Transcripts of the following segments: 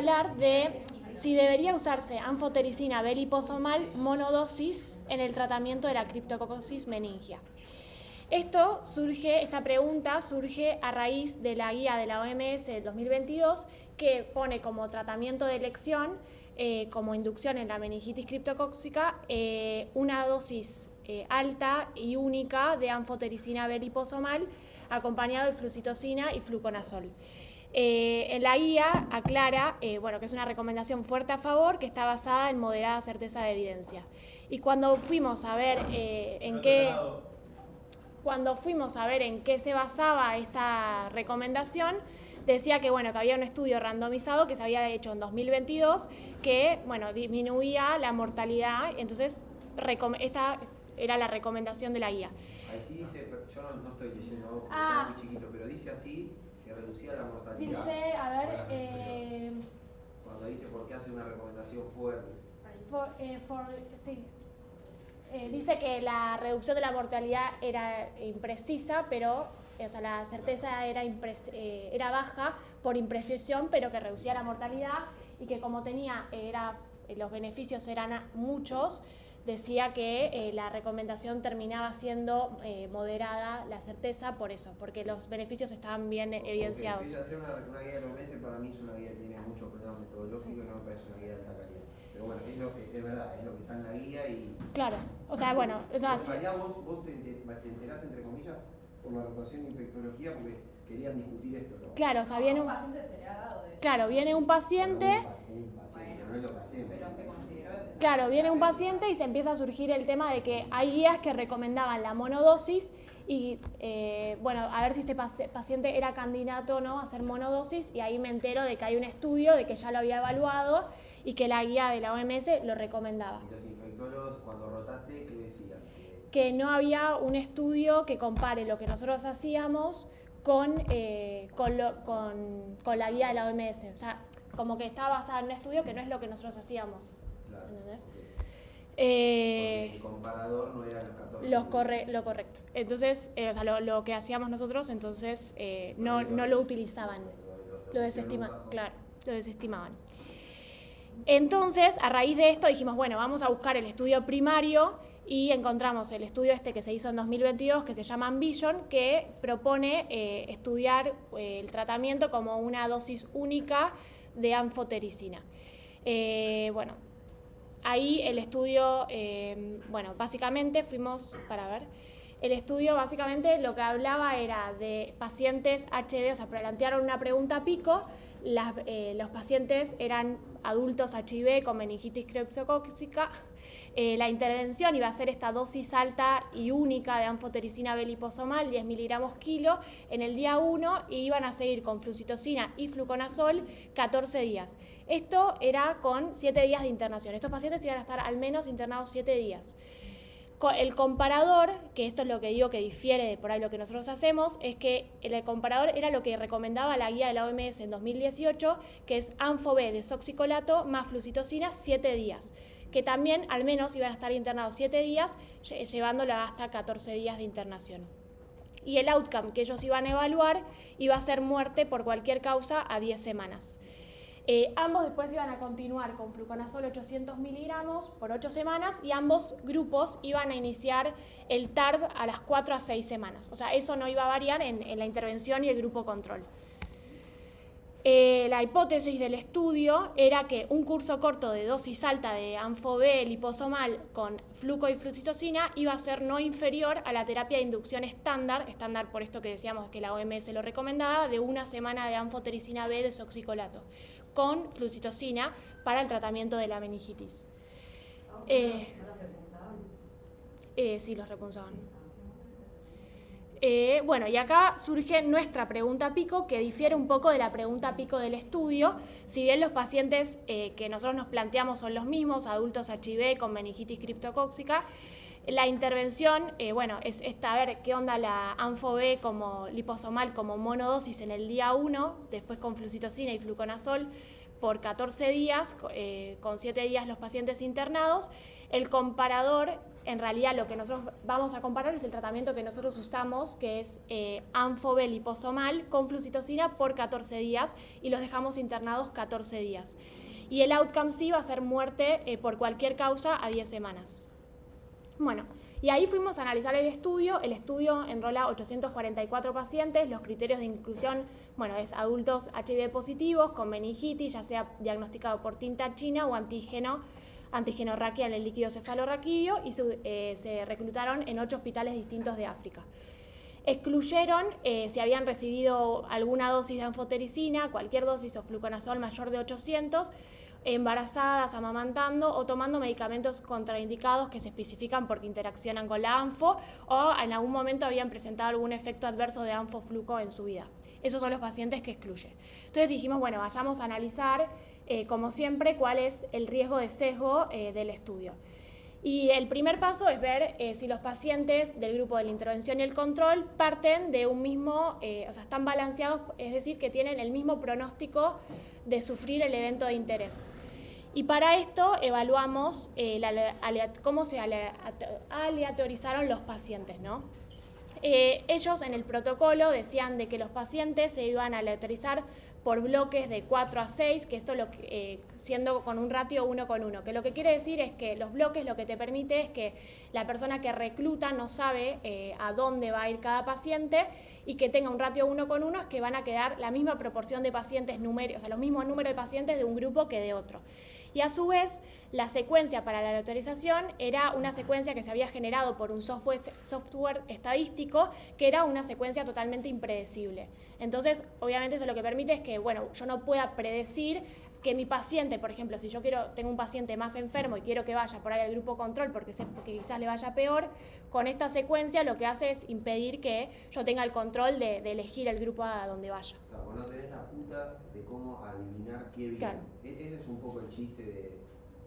Hablar de si debería usarse anfotericina B liposomal monodosis en el tratamiento de la criptococcus meningia. Esta pregunta surge a raíz de la guía de la OMS del 2022 que pone como tratamiento de elección, como inducción en la meningitis criptocóxica, una dosis alta y única de anfotericina B liposomal acompañado de flucitocina y fluconazol. En la guía aclara que es una recomendación fuerte a favor que está basada en moderada certeza de evidencia. Y cuando fuimos a ver en qué se basaba esta recomendación, decía que había un estudio randomizado que se había hecho en 2022 que disminuía la mortalidad. Entonces esta era la recomendación de la guía. Ahí sí dice, yo no estoy leyendo, porque está muy chiquito, pero dice así que reducía la mortalidad. Dice, cuando dice por qué hace una recomendación fuerte. Sí. Dice que la reducción de la mortalidad era imprecisa, pero la certeza era baja por imprecisión, pero que reducía la mortalidad y que como los beneficios eran muchos, decía que la recomendación terminaba siendo moderada la certeza por eso, porque los beneficios estaban bien evidenciados. Empieza a hacer una guía de los meses, para mí es una guía que tiene muchos problemas metodológicos, sí. Y no me parece una guía de alta calidad. Pero bueno, es verdad, es lo que está en la guía y... Claro, en realidad vos te enterás, entre comillas, por la rotación de infectología porque querían discutir esto, ¿no? Claro, viene un paciente se le ha dado de... Claro, viene un paciente... no es lo paciente. Pero se consideró... Claro, viene un paciente y se empieza a surgir el tema de que hay guías que recomendaban la monodosis y, a ver si este paciente era candidato o no a hacer monodosis, y ahí me entero de que hay un estudio, de que ya lo había evaluado y que la guía de la OMS lo recomendaba. ¿Y los infectólogos, cuando rotaste, qué decían? Que no había un estudio que compare lo que nosotros hacíamos con la guía de la OMS. O sea, como que estaba basada en un estudio que no es lo que nosotros hacíamos. Claro. ¿Entendés? Porque el comparador no era los 14. Lo correcto. Entonces, lo que hacíamos nosotros, entonces no lo utilizaban. Lo desestimaban. Claro, lo desestimaban. Entonces, a raíz de esto dijimos, vamos a buscar el estudio primario y encontramos el estudio que se hizo en 2022, que se llama Ambition, que propone estudiar el tratamiento como una dosis única de anfotericina. Ahí el estudio, básicamente fuimos para ver. El estudio básicamente lo que hablaba era de pacientes HIV, plantearon una pregunta pico. Los pacientes eran adultos HIV con meningitis criptocóxica. La intervención iba a ser esta dosis alta y única de anfotericina B liposomal, 10 miligramos kilo, en el día 1, y iban a seguir con flucitocina y fluconazol 14 días. Esto era con 7 días de internación. Estos pacientes iban a estar al menos internados 7 días. El comparador, que esto es lo que digo que difiere de por ahí lo que nosotros hacemos, es que el comparador era lo que recomendaba la guía de la OMS en 2018, que es Anfo-B desoxicolato más flucitocina 7 días, que también al menos iban a estar internados 7 días, llevándolo hasta 14 días de internación. Y el outcome que ellos iban a evaluar iba a ser muerte por cualquier causa a 10 semanas. Ambos después iban a continuar con fluconazol 800 miligramos por 8 semanas y ambos grupos iban a iniciar el TARB a las 4 a 6 semanas. O sea, eso no iba a variar en la intervención y el grupo control. La hipótesis del estudio era que un curso corto de dosis alta de Anfo-B liposomal con fluco y flucitocina iba a ser no inferior a la terapia de inducción estándar por esto que decíamos que la OMS lo recomendaba, de una semana de anfotericina B desoxicolato con flucitocina para el tratamiento de la meningitis. ¿No los repunzaban? Sí, los repunzaban. Y acá surge nuestra pregunta pico, que difiere un poco de la pregunta pico del estudio. Si bien los pacientes que nosotros nos planteamos son los mismos, adultos HIV con meningitis criptocóxica, la intervención, es esta, a ver qué onda la Anfo-B como liposomal como monodosis en el día 1, después con flucitocina y fluconazol por 14 días, con 7 días los pacientes internados. El comparador en realidad lo que nosotros vamos a comparar es el tratamiento que nosotros usamos, que es Anfovell liposomal con flucitocina por 14 días y los dejamos internados 14 días. Y el outcome sí va a ser muerte por cualquier causa a 10 semanas. Bueno, y ahí fuimos a analizar el estudio enrola 844 pacientes, los criterios de inclusión, bueno, es adultos HIV positivos con meningitis, ya sea diagnosticado por tinta china o antígeno raquia en el líquido cefalorraquídeo, y se reclutaron en 8 hospitales distintos de África. Excluyeron si habían recibido alguna dosis de anfotericina, cualquier dosis o fluconazol mayor de 800, embarazadas, amamantando o tomando medicamentos contraindicados que se especifican porque interaccionan con la anfo o en algún momento habían presentado algún efecto adverso de anfofluco en su vida. Esos son los pacientes que excluye. Entonces dijimos, bueno, vayamos a analizar, como siempre, cuál es el riesgo de sesgo del estudio. Y el primer paso es ver si los pacientes del grupo de la intervención y el control parten de un mismo, o sea, están balanceados, es decir, que tienen el mismo pronóstico de sufrir el evento de interés. Y para esto evaluamos cómo se aleatorizaron los pacientes, ¿no? Ellos en el protocolo decían de que los pacientes se iban a aleatorizar por bloques de 4 a 6, que esto siendo con un ratio 1:1, que lo que quiere decir es que los bloques lo que te permite es que la persona que recluta no sabe a dónde va a ir cada paciente y que tenga un ratio 1:1, es que van a quedar la misma proporción de pacientes, o sea, los mismos números de pacientes de un grupo que de otro. Y a su vez, la secuencia para la aleatorización era una secuencia que se había generado por un software estadístico, que era una secuencia totalmente impredecible. Entonces, obviamente eso lo que permite es que, bueno, yo no pueda predecir que mi paciente, por ejemplo, si yo tengo un paciente más enfermo y quiero que vaya por ahí al grupo control porque sé que quizás le vaya peor, con esta secuencia lo que hace es impedir que yo tenga el control de elegir el grupo a donde vaya. Claro, vos no tenés la puta de cómo adivinar qué viene. Claro. Ese es un poco el chiste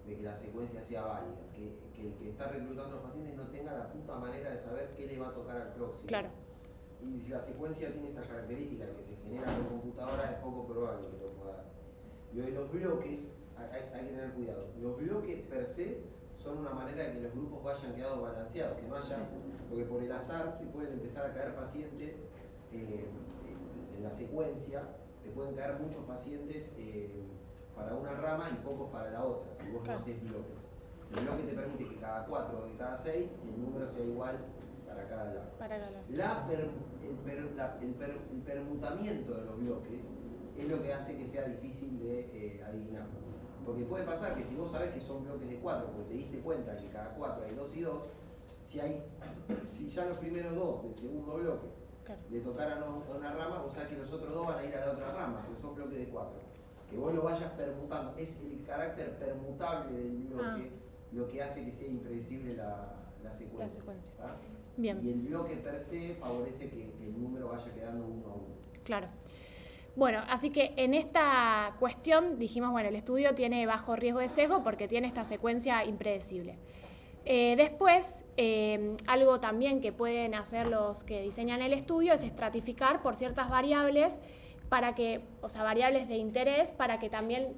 de que la secuencia sea válida, que el que está reclutando a los pacientes no tenga la puta manera de saber qué le va a tocar al próximo. Claro. Y si la secuencia tiene estas características que se generan en computadora, es poco probable que lo pueda dar. Y hoy los bloques, hay que tener cuidado, los bloques per se son una manera de que los grupos vayan quedando balanceados, que no haya, porque por el azar te pueden empezar a caer pacientes en la secuencia, te pueden caer muchos pacientes para una rama y pocos para la otra, si vos no haces bloques. El bloque te permite que cada 4 de cada 6 el número sea igual para cada lado. El permutamiento de los bloques es lo que hace que sea difícil de adivinarlo. Porque puede pasar que si vos sabés que son bloques de 4, porque te diste cuenta que cada 4 hay 2 y 2, si ya los primeros 2 del segundo bloque le tocaran a una rama, vos sabés que los otros 2 van a ir a la otra rama, porque son bloques de 4. Que vos lo vayas permutando, es el carácter permutable del bloque lo que hace que sea impredecible la secuencia. Bien. Y el bloque per se favorece que el número vaya quedando 1 a 1. Claro. Bueno, así que en esta cuestión dijimos, bueno, el estudio tiene bajo riesgo de sesgo porque tiene esta secuencia impredecible. Después, algo también que pueden hacer los que diseñan el estudio es estratificar por ciertas variables variables de interés para que también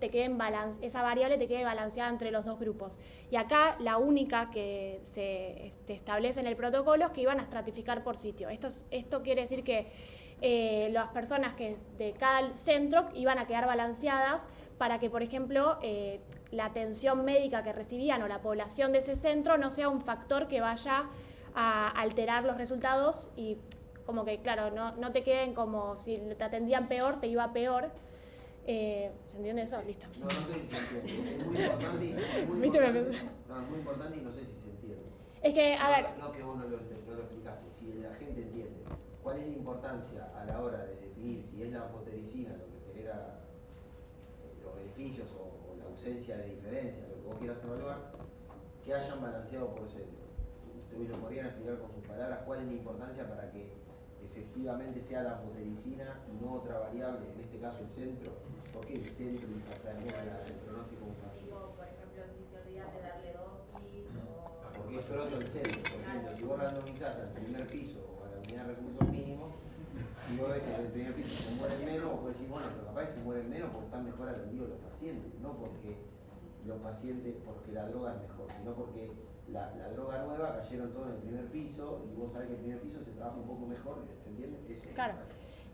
esa variable te quede balanceada entre los dos grupos. Y acá la única que se establece en el protocolo es que iban a estratificar por sitio. Esto quiere decir que las personas que de cada centro iban a quedar balanceadas para que, por ejemplo, la atención médica que recibían o la población de ese centro no sea un factor que vaya a alterar los resultados y como que, claro, no te queden como si te atendían peor, te iba peor. ¿Se entiende eso? Listo. No sé si se entiende. Es muy importante y no sé si se entiende. Es que, a ver... No que vos no lo explicaste. Si la gente entiende cuál es la importancia a la hora de definir si es la anfotericina lo que genera los beneficios o la ausencia de diferencia, lo que vos quieras evaluar, que hayan balanceado por centro. Ustedes lo podrían explicar con sus palabras cuál es la importancia para que efectivamente sea la anfotericina y no otra variable, en este caso el centro. ¿Por qué el centro impactaría el pronóstico de un paciente? Por ejemplo, si se olvidan de darle dosis o... Porque es otro el centro. Por ejemplo, si vos randomizás al primer piso o a la unidad de recursos mínimos, si vos ves que en el primer piso se mueren menos, vos podés decir, bueno, pero capaz se mueren menos porque están mejor atendidos los pacientes, no porque los pacientes porque la droga es mejor, sino porque la droga nueva cayeron todos en el primer piso y vos sabés que el primer piso se trabaja un poco mejor, ¿se entiende? Eso. Claro.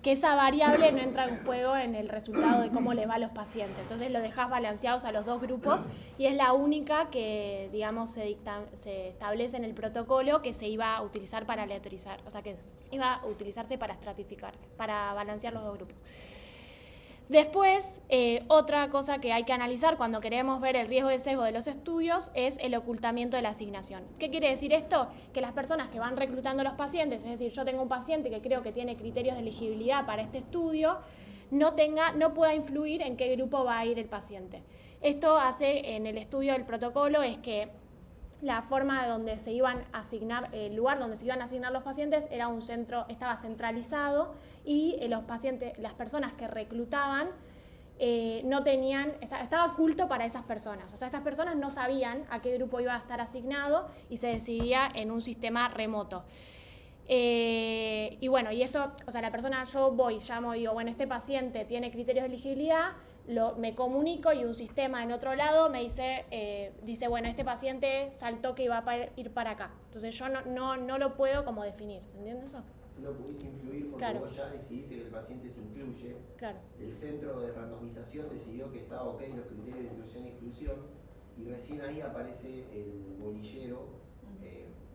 Que esa variable no entra en juego en el resultado de cómo le va a los pacientes. Entonces lo dejás balanceados a los dos grupos y es la única que, digamos, se establece en el protocolo que se iba a utilizar para aleatorizar, o sea, que iba a utilizarse para estratificar, para balancear los dos grupos. Después, otra cosa que hay que analizar cuando queremos ver el riesgo de sesgo de los estudios es el ocultamiento de la asignación. ¿Qué quiere decir esto? Que las personas que van reclutando a los pacientes, es decir, yo tengo un paciente que creo que tiene criterios de elegibilidad para este estudio, no pueda influir en qué grupo va a ir el paciente. Esto hace en el estudio del protocolo es que la forma donde se iban a asignar, el lugar donde se iban a asignar los pacientes era un centro, estaba centralizado y los pacientes, las personas que reclutaban no tenían, estaba oculto para esas personas. O sea, esas personas no sabían a qué grupo iba a estar asignado y se decidía en un sistema remoto. Y bueno, y esto, o sea, la persona, yo llamo y digo, bueno, este paciente tiene criterios de elegibilidad, me comunico y un sistema en otro lado me dice, bueno, este paciente saltó que iba a ir para acá. Entonces yo no lo puedo como definir, ¿entiendes eso? No pudiste influir porque claro. Vos ya decidiste que el paciente se incluye. Claro. El centro de randomización decidió que estaba ok los criterios de inclusión y exclusión y recién ahí aparece el bolillero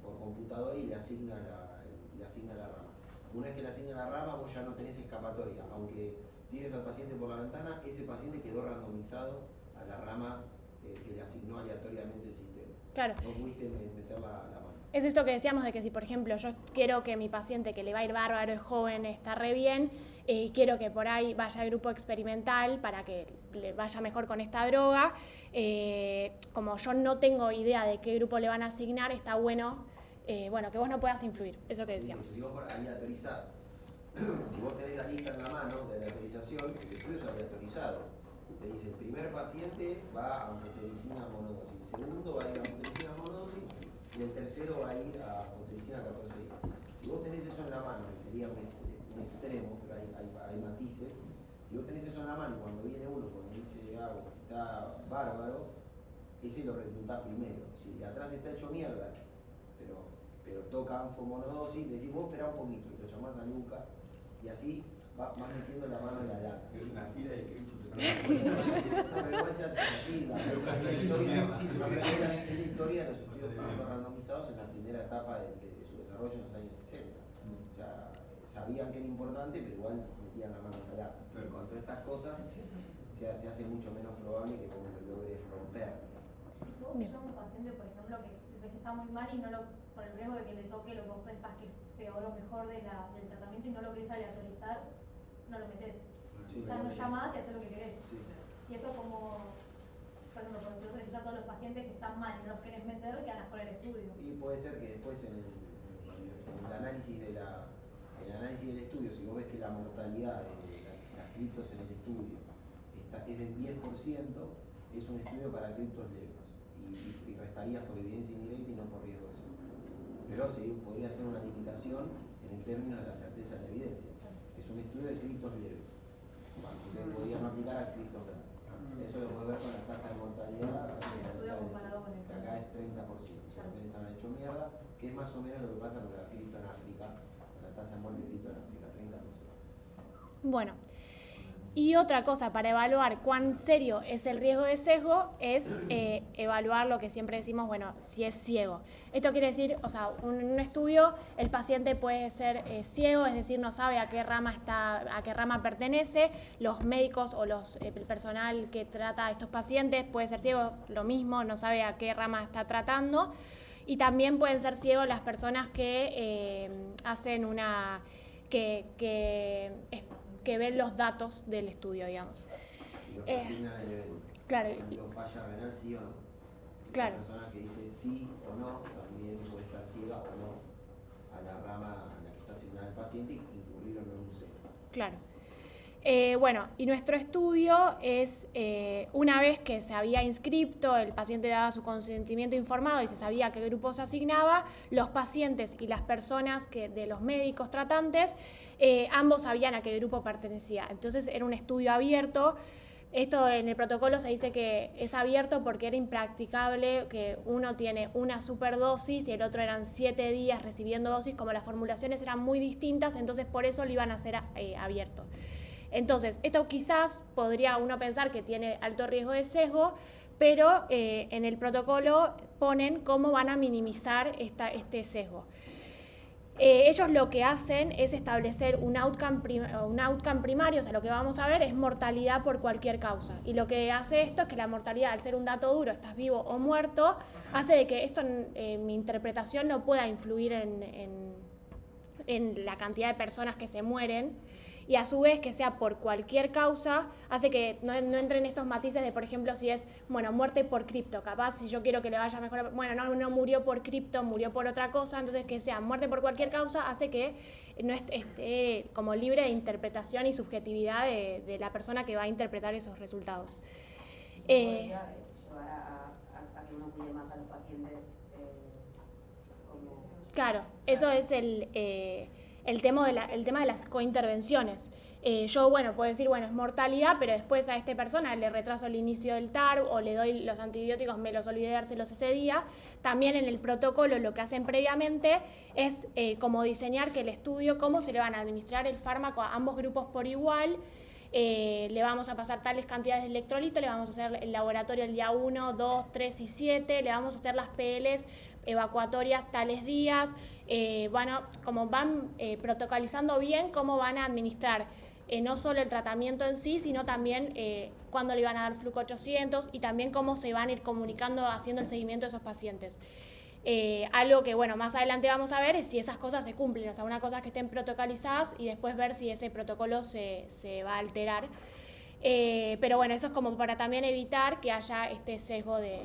por computadora y le asigna la rama. Una vez que le asigna la rama, vos ya no tenés escapatoria. Aunque tires al paciente por la ventana, ese paciente quedó randomizado a la rama que le asignó aleatoriamente el sistema. Claro. No pudiste meter la mano. Es esto que decíamos de que si, por ejemplo, yo quiero que mi paciente que le va a ir bárbaro, es joven, está re bien, y quiero que por ahí vaya al grupo experimental para que le vaya mejor con esta droga, como yo no tengo idea de qué grupo le van a asignar, está bueno, que vos no puedas influir, eso que decíamos. Si vos aleatorizás, si vos tenés la lista en la mano de aleatorización, el estudio es aleatorizado. Te dice, el primer paciente va a anfotericina monodosis, el segundo va a ir a anfotericina monodosis y el tercero va a ir a anfotericina 14 días. Si vos tenés eso en la mano, que sería un extremo, pero hay matices, si vos tenés eso en la mano y cuando viene uno, cuando dice, está bárbaro, ese lo reclutás primero. Si de atrás está hecho mierda, pero toca anfomonodosis, decís, vos esperá un poquito, y lo llamás a Luca, y así vas metiendo la mano en la lata. Es una fila de Cristo. La vergüenza es tranquila. Es la historia de los estudios clínicos randomizados en la primera etapa de su desarrollo en los años 60. O sea, sabían que era importante, pero igual metían la mano en la lata. Y con todas estas cosas se hace mucho menos probable que como lo logres romper. Si vos ves a un paciente, por ejemplo, que ves que está muy mal y por el riesgo de que le toque lo que vos pensás que es peor o mejor del tratamiento y no lo querés aleatorizar, no lo metés. Sí, o sea, no llamás y haces lo que querés. Sí. Y eso como, por ejemplo, cuando se utiliza a todos los pacientes que están mal y no los querés meter, quedan afuera del estudio. Y puede ser que después en el análisis del estudio, si vos ves que la mortalidad de las criptos en el estudio es del 10%, es un estudio para criptos leves. Y restarías por evidencia indirecta y no por riesgo de sesgo. Pero sí, podría ser una limitación en el término de la certeza de la evidencia. Es un estudio de criptos leves. Entonces podría no aplicar a criptos graves. Eso lo puedes ver con la tasa de mortalidad, que acá es 30%. O sea, que estaban hecho mierda, que es más o menos lo que pasa con la cripto en África, la tasa de muerte de cripto en África, 30%. Bueno. Y otra cosa para evaluar cuán serio es el riesgo de sesgo es evaluar lo que siempre decimos, bueno, si es ciego. Esto quiere decir, o sea, en un estudio el paciente puede ser ciego, es decir, no sabe a qué rama pertenece. Los médicos o el personal que trata a estos pacientes puede ser ciego, lo mismo, no sabe a qué rama está tratando. Y también pueden ser ciegos las personas que hacen que ven los datos del estudio, digamos. Y los asignan el evento. Claro. Lo falla renal, sí o no. Claro. Esa persona que dice sí o no, también puede estar ciega o no a la rama a la que está asignada el paciente y incurrir o no en un sesgo. Claro. Y nuestro estudio es, una vez que se había inscripto, el paciente daba su consentimiento informado y se sabía qué grupo se asignaba, los pacientes y las personas de los médicos tratantes, ambos sabían a qué grupo pertenecía. Entonces era un estudio abierto Esto en el protocolo se dice que es abierto porque era impracticable que uno tiene una superdosis y el otro eran 7 días recibiendo dosis, como las formulaciones eran muy distintas, entonces por eso lo iban a hacer abierto. Entonces, esto quizás podría uno pensar que tiene alto riesgo de sesgo, pero en el protocolo ponen cómo van a minimizar este sesgo. Ellos lo que hacen es establecer un outcome primario, o sea, lo que vamos a ver es mortalidad por cualquier causa. Y lo que hace esto es que la mortalidad, al ser un dato duro, estás vivo o muerto, hace de que esto, mi interpretación, no pueda influir en la cantidad de personas que se mueren, y a su vez que sea por cualquier causa, hace que no entren estos matices de, por ejemplo, si es, bueno, muerte por cripto, capaz si yo quiero que le vaya mejor, bueno, no murió por cripto, murió por otra cosa, entonces que sea muerte por cualquier causa hace que no esté como libre de interpretación y subjetividad de la persona que va a interpretar esos resultados. Podría llevar a que uno cuide más a los pacientes como... Claro, eso es el tema de las cointervenciones. Yo, puedo decir, es mortalidad, pero después a esta persona le retraso el inicio del TARP o le doy los antibióticos, me los olvidé de dárselos ese día. También en el protocolo lo que hacen previamente es como diseñar que el estudio, cómo se le van a administrar el fármaco a ambos grupos por igual. Le vamos a pasar tales cantidades de electrolitos, le vamos a hacer el laboratorio el día 1, 2, 3 y 7, le vamos a hacer las PLs evacuatorias tales días, como van protocolizando bien cómo van a administrar no solo el tratamiento en sí, sino también cuándo le van a dar Fluc 800 y también cómo se van a ir comunicando, haciendo el seguimiento de esos pacientes. Algo que, más adelante vamos a ver es si esas cosas se cumplen, o sea, una cosa es que estén protocolizadas y después ver si ese protocolo se va a alterar. Pero eso es como para también evitar que haya este sesgo de...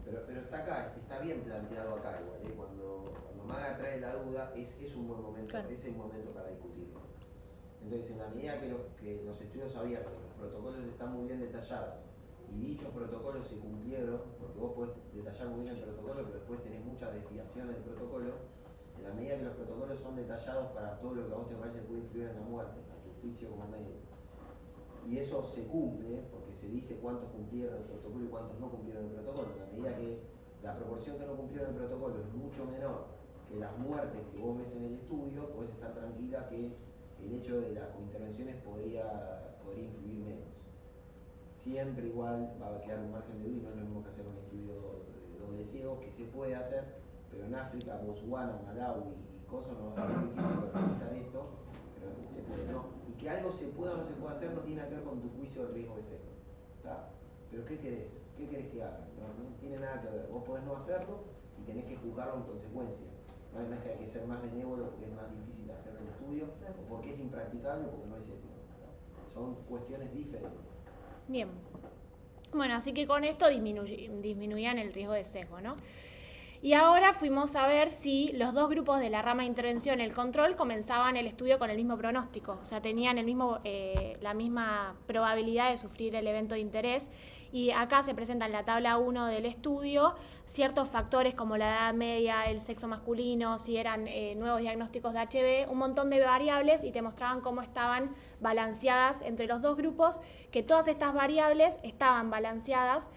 Sí, pero está bien planteado acá igual, cuando Maga trae la duda, es un buen momento, claro. Es el momento para discutirlo. Entonces, en la medida que los estudios abiertos, los protocolos están muy bien detallados, y dichos protocolos se cumplieron, porque vos podés detallar muy bien el protocolo, pero después tenés mucha desviación del protocolo, en la medida que los protocolos son detallados para todo lo que a vos te parece puede influir en la muerte, a tu juicio como médico. Y eso se cumple, porque se dice cuántos cumplieron el protocolo y cuántos no cumplieron el protocolo. En la medida que la proporción que no cumplieron el protocolo es mucho menor que las muertes que vos ves en el estudio, podés estar tranquila que el hecho de las cointervenciones podría influir menos. Siempre igual va a quedar un margen de duda y no es lo mismo que hacer un estudio de doble ciego, que se puede hacer, pero en África, Botswana, Malawi y cosas no es muy difícil organizar esto, pero se puede, ¿no? Y que algo se pueda o no se pueda hacer no tiene nada que ver con tu juicio del riesgo de sesgo, ¿está? Pero ¿qué querés? ¿Qué querés que haga? No tiene nada que ver, vos podés no hacerlo y tenés que juzgarlo en consecuencia. No es que hay que ser más benévolo porque es más difícil hacer el estudio, o porque es impracticable o porque no es ético, ¿está? Son cuestiones diferentes. Bien. Así que con esto disminuían el riesgo de sesgo, ¿no? Y ahora fuimos a ver si los dos grupos de la rama de intervención y el control comenzaban el estudio con el mismo pronóstico, o sea, tenían la misma probabilidad de sufrir el evento de interés. Y acá se presenta en la tabla 1 del estudio ciertos factores como la edad media, el sexo masculino, si eran nuevos diagnósticos de HB, un montón de variables, y te mostraban cómo estaban balanceadas entre los dos grupos, que todas estas variables estaban balanceadas.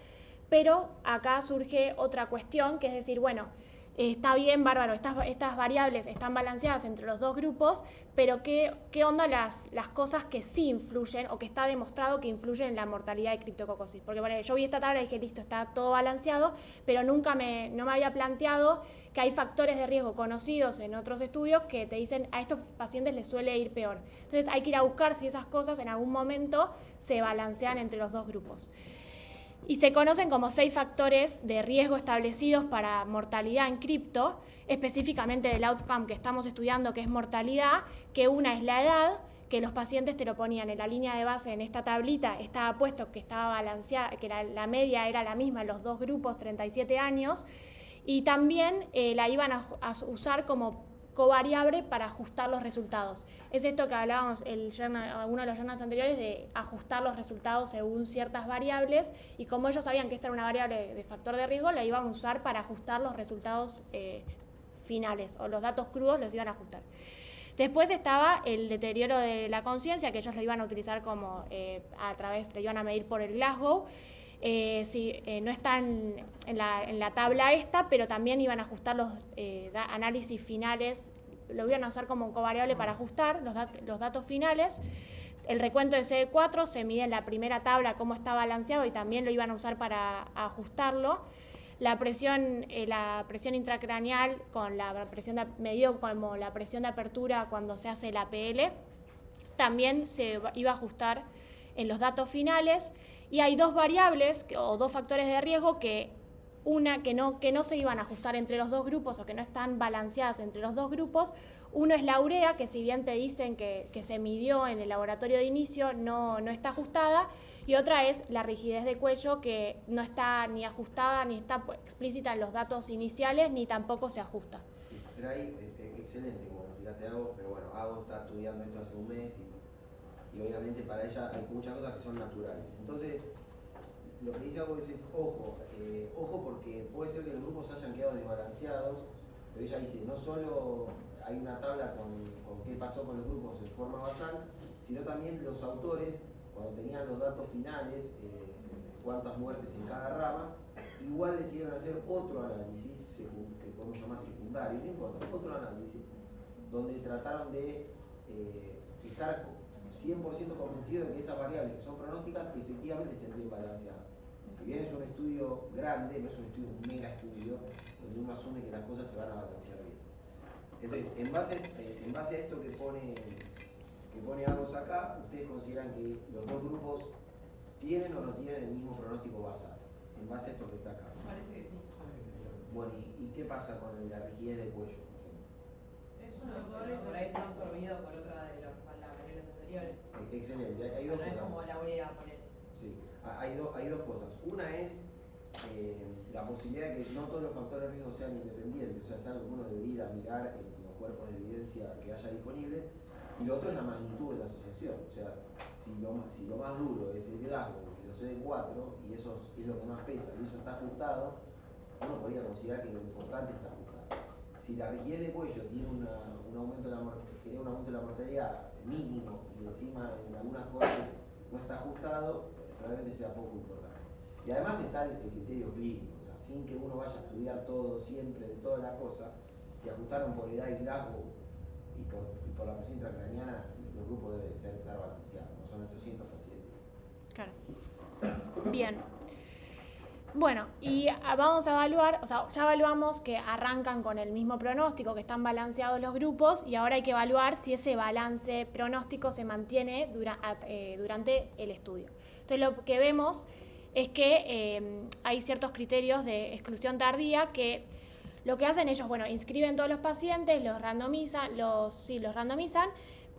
Pero acá surge otra cuestión, que es decir, está bien, bárbaro, estas variables están balanceadas entre los dos grupos, pero ¿qué onda las cosas que sí influyen o que está demostrado que influyen en la mortalidad de criptococosis? Porque yo vi esta tabla y dije, listo, está todo balanceado, pero no me había planteado que hay factores de riesgo conocidos en otros estudios que te dicen a estos pacientes les suele ir peor. Entonces hay que ir a buscar si esas cosas en algún momento se balancean entre los dos grupos. Y se conocen como 6 factores de riesgo establecidos para mortalidad en cripto, específicamente del outcome que estamos estudiando, que es mortalidad, que una es la edad, que los pacientes te lo ponían en la línea de base en esta tablita, estaba puesto que estaba balanceada, que la media era la misma en los dos grupos, 37 años, y también la iban a usar como covariable para ajustar los resultados. Es esto que hablábamos en alguno de los journals anteriores, de ajustar los resultados según ciertas variables, y como ellos sabían que esta era una variable de factor de riesgo, la iban a usar para ajustar los resultados finales, o los datos crudos los iban a ajustar. Después estaba el deterioro de la conciencia, que ellos lo iban a utilizar como lo iban a medir por el Glasgow. No están en la tabla esta, pero también iban a ajustar los análisis finales, lo iban a usar como covariable para ajustar los datos finales. El recuento de CD4 se mide en la primera tabla cómo está balanceado y también lo iban a usar para ajustarlo. La presión intracraneal medido como la presión de apertura cuando se hace la PL, también se iba a ajustar en los datos finales. Y hay dos variables o dos factores de riesgo que no se iban a ajustar entre los dos grupos o que no están balanceadas entre los dos grupos. Uno es la urea, que si bien te dicen que se midió en el laboratorio de inicio, no está ajustada. Y otra es la rigidez de cuello, que no está ni ajustada, ni está explícita en los datos iniciales, ni tampoco se ajusta. Pero ahí, excelente, como explicaste Ago, pero bueno, Ago está estudiando esto hace un mes y obviamente para ella hay muchas cosas que son naturales. Entonces, lo que dice Ago es ojo porque puede ser que los grupos hayan quedado desbalanceados, pero ella dice, no solo hay una tabla con qué pasó con los grupos en forma basal, sino también los autores, cuando tenían los datos finales, cuántas muertes en cada rama, igual decidieron hacer otro análisis, que podemos llamar secundario, no importa, otro análisis, donde trataron de estar 100% convencidos de que esas variables que son pronósticas efectivamente estén bien balanceadas. Si bien es un estudio grande, no es un estudio, un mega estudio, donde uno asume que las cosas se van a balancear bien. Entonces, en base a esto que pone Agos acá, ¿ustedes consideran que los dos grupos tienen o no tienen el mismo pronóstico basal? En base a esto que está acá. Parece que sí. Bueno, ¿y qué pasa con la rigidez de cuello? Es uno solo y por ahí está absorbido por otra de las variables anteriores. Excelente, hay O dos sea, no es cosas. como la urea, poner. Sí, hay dos cosas. Una es la posibilidad de que no todos los factores de riesgo sean independientes, o sea, es algo que uno debería ir a mirar en los cuerpos de evidencia que haya disponible. Y lo otro es la magnitud de la asociación, o sea, si lo más duro es el Glasgow y los CD4, y eso es lo que más pesa, y eso está ajustado, uno podría considerar que lo importante está ajustado. Si la rigidez de cuello tiene un aumento de la mortalidad mínimo y encima en algunas cosas no está ajustado, probablemente sea poco importante. Y además está el criterio clínico, o sea, sin que uno vaya a estudiar todo siempre de todas las cosas, si ajustaron por edad y Glasgow y por la presión intracraniana, los grupos deben estar balanceados, no son 800 pacientes. Claro. Bien. Bueno, y vamos a evaluar, o sea, ya evaluamos que arrancan con el mismo pronóstico, que están balanceados los grupos, y ahora hay que evaluar si ese balance pronóstico se mantiene durante el estudio. Entonces, lo que vemos es que hay ciertos criterios de exclusión tardía que lo que hacen ellos, bueno, inscriben todos los pacientes, los randomizan,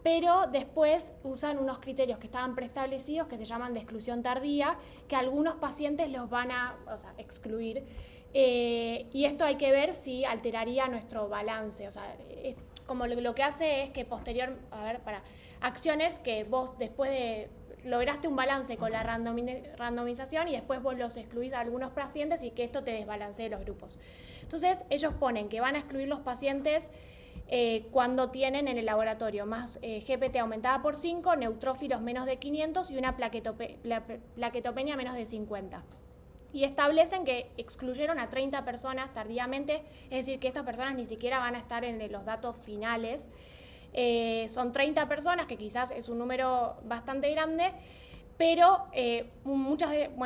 pero después usan unos criterios que estaban preestablecidos que se llaman de exclusión tardía, que algunos pacientes los van a excluir. Y esto hay que ver si alteraría nuestro balance. O sea, como lo que hace es que para acciones que vos después de lograste un balance con la randomización y después vos los excluís a algunos pacientes y que esto te desbalancee los grupos. Entonces, ellos ponen que van a excluir los pacientes cuando tienen en el laboratorio más GPT aumentada por 5, neutrófilos menos de 500 y una plaquetopenia menos de 50. Y establecen que excluyeron a 30 personas tardíamente, es decir, que estas personas ni siquiera van a estar en los datos finales. Son 30 personas, que quizás es un número bastante grande, pero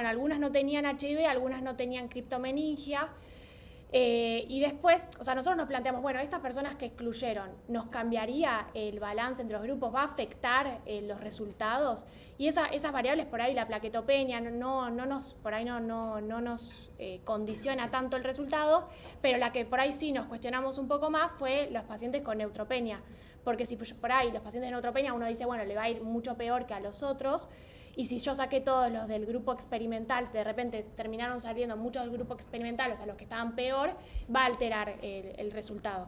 algunas no tenían HIV, algunas no tenían criptomeningia. Y después, o sea, nosotros nos planteamos, bueno, estas personas que excluyeron, ¿nos cambiaría el balance entre los grupos? ¿Va a afectar los resultados? Y esas variables por ahí, la plaquetopenia, no nos condiciona tanto el resultado, pero la que por ahí sí nos cuestionamos un poco más fue los pacientes con neutropenia. Porque si por ahí los pacientes de neutropenia uno dice, bueno, le va a ir mucho peor que a los otros, y si yo saqué todos los del grupo experimental, de repente terminaron saliendo muchos del grupo experimental, o sea, los que estaban peor, va a alterar el resultado.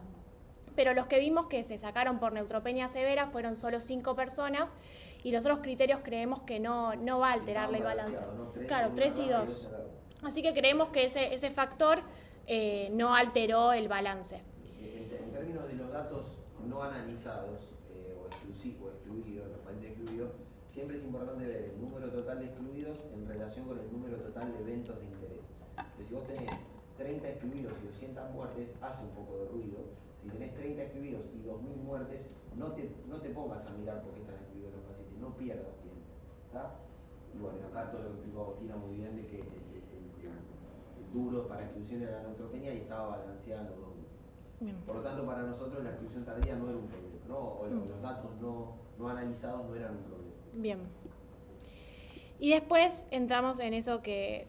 Pero los que vimos que se sacaron por neutropenia severa fueron solo 5 personas, y los otros criterios creemos que no va a alterar el balance. ¿No? Claro, 3 y 2. Así que creemos que ese factor no alteró el balance. En términos de los datos no analizados, exclusivos, excluidos, los pacientes excluidos, siempre es importante ver el número total de excluidos en relación con el número total de eventos de interés. Entonces, si vos tenés 30 excluidos y 200 muertes, hace un poco de ruido. Si tenés 30 excluidos y 2000 muertes, no te pongas a mirar por qué están excluidos los pacientes, no pierdas tiempo. ¿Tá? Y bueno, acá todo lo que explicó Agostina muy bien de que el duro para exclusión era la neutropenia y estaba balanceada en los dos grupos. Bien. Por lo tanto, para nosotros la exclusión tardía no era un problema, ¿no? O los datos no analizados no eran un problema. Bien. Y después entramos en eso que...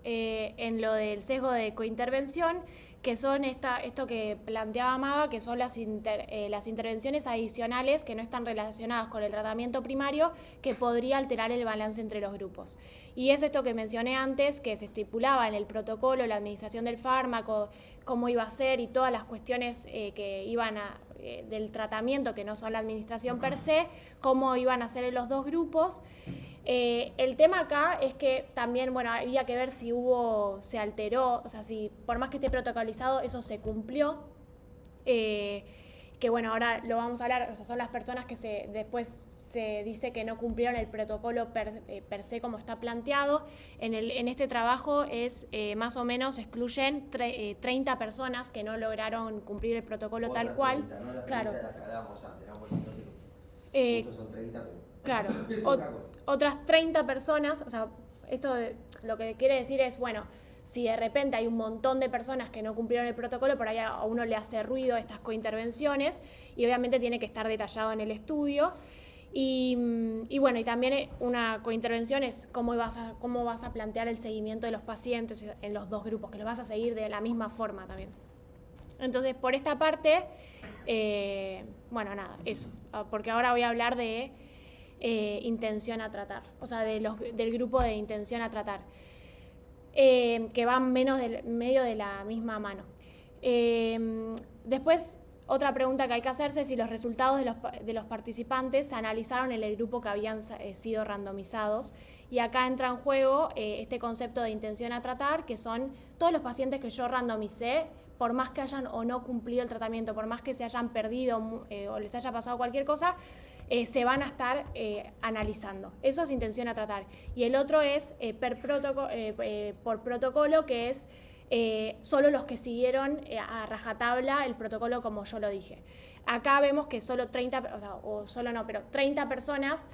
en lo del sesgo de cointervención, que son esto que planteaba Maga, que son las intervenciones adicionales que no están relacionadas con el tratamiento primario, que podría alterar el balance entre los grupos. Y es esto que mencioné antes, que se estipulaba en el protocolo, la administración del fármaco, cómo iba a ser y todas las cuestiones que iban del tratamiento, que no son la administración per se, cómo iban a ser en los dos grupos. El tema acá es que también, bueno, había que ver si se alteró, o sea, si por más que esté protocolizado, eso se cumplió, que bueno, ahora lo vamos a hablar, o sea, son las personas que después se dice que no cumplieron el protocolo per se como está planteado. En este trabajo es más o menos excluyen 30 personas que no lograron cumplir el protocolo Otras tal cual. 30, no las 30 Claro. de las que hablábamos antes, ¿no? Pues entonces, justo son 30, pero... Claro, Es otra cosa. otras 30 personas, o sea, lo que quiere decir es, bueno, si de repente hay un montón de personas que no cumplieron el protocolo, por ahí a uno le hace ruido estas cointervenciones y obviamente tiene que estar detallado en el estudio. Y bueno, y también una cointervención es cómo vas a plantear el seguimiento de los pacientes en los dos grupos, que los vas a seguir de la misma forma también. Entonces, por esta parte, bueno, nada, eso, porque ahora voy a hablar de intención a tratar, o sea, del grupo de intención a tratar, que van medio de la misma mano. Después, otra pregunta que hay que hacerse es si los resultados de los participantes se analizaron en el grupo que habían sido randomizados. Y acá entra en juego este concepto de intención a tratar, que son todos los pacientes que yo randomicé, por más que hayan o no cumplido el tratamiento, por más que se hayan perdido o les haya pasado cualquier cosa, se van a estar analizando. Eso es intención a tratar. Y el otro es por protocolo, que es solo los que siguieron a rajatabla el protocolo como yo lo dije. Acá vemos que solo 30 personas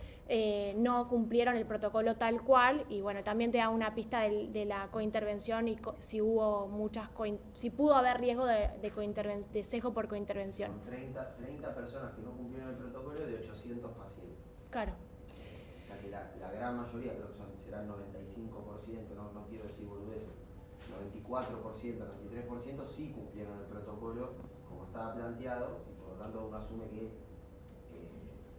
no cumplieron el protocolo tal cual, y bueno, también te da una pista de la cointervención y si hubo si pudo haber riesgo de sesgo por cointervención. Son 30 personas que no cumplieron el protocolo de 800 pacientes. Claro. O sea que la gran mayoría, creo que serán 95%, no quiero decir boludeces, 94%, 93% sí cumplieron el protocolo como estaba planteado, y por lo tanto uno asume que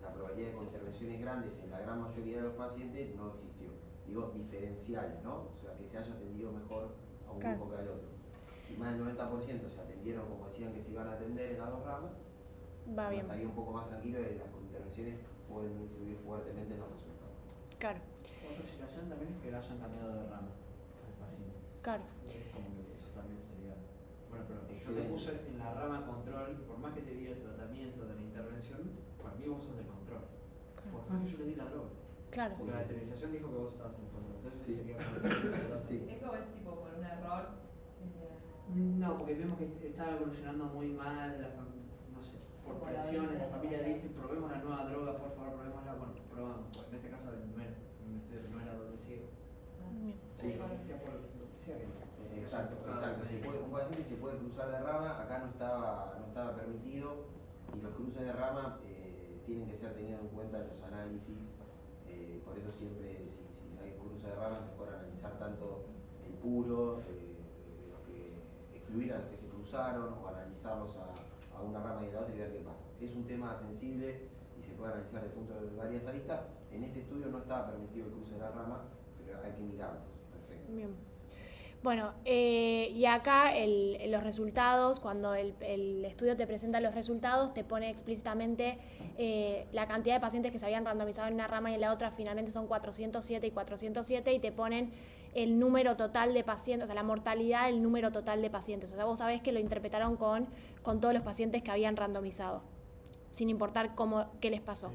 la probabilidad de intervenciones grandes en la gran mayoría de los pacientes no existió. Digo, diferenciales, ¿no? O sea, que se haya atendido mejor a un grupo que al otro. Si más del 90% se atendieron como decían que se iban a atender en las dos ramas, Va bien. estaría un poco más tranquilo de que las intervenciones pueden influir fuertemente en los resultados. Claro. Otra situación también es que lo hayan cambiado de rama al paciente. Claro. Es como que eso también sería. Bueno, pero yo te Excelente. puse en la rama control, y por más que te diga el tratamiento de la intervención, para mí vos sos del control. Por más que yo le di la droga. Claro. Porque la determinación dijo que vos estabas en el control. Entonces Sí. sería Sí. ¿Eso es tipo por un error? No, porque vemos que estaba evolucionando muy mal, no sé, por Por la presiones, la vida, familia ¿no? dice, probemos la nueva droga, por favor, probémosla. Bueno, probamos. Pues en este caso no era doble ciego. Bien. Sí. Lo que sea por lo que sea que Exacto. Un paciente se puede cruzar de rama, acá no estaba permitido, y los cruces de rama tienen que ser tenidos en cuenta en los análisis. Por eso siempre, si hay cruce de rama, es mejor analizar tanto el puro, excluir a los que se cruzaron, o analizarlos a una rama y a la otra y ver qué pasa. Es un tema sensible y se puede analizar desde el punto de varias aristas. En este estudio no estaba permitido el cruce de la rama, pero hay que mirarlos. Perfecto. Bien. Bueno, y acá los resultados, cuando el estudio te presenta los resultados, te pone explícitamente la cantidad de pacientes que se habían randomizado en una rama y en la otra finalmente son 407 y 407, y te ponen el número total de pacientes, o sea, la mortalidad del número total de pacientes. O sea, vos sabés que lo interpretaron con todos los pacientes que habían randomizado. sin importar qué les pasó.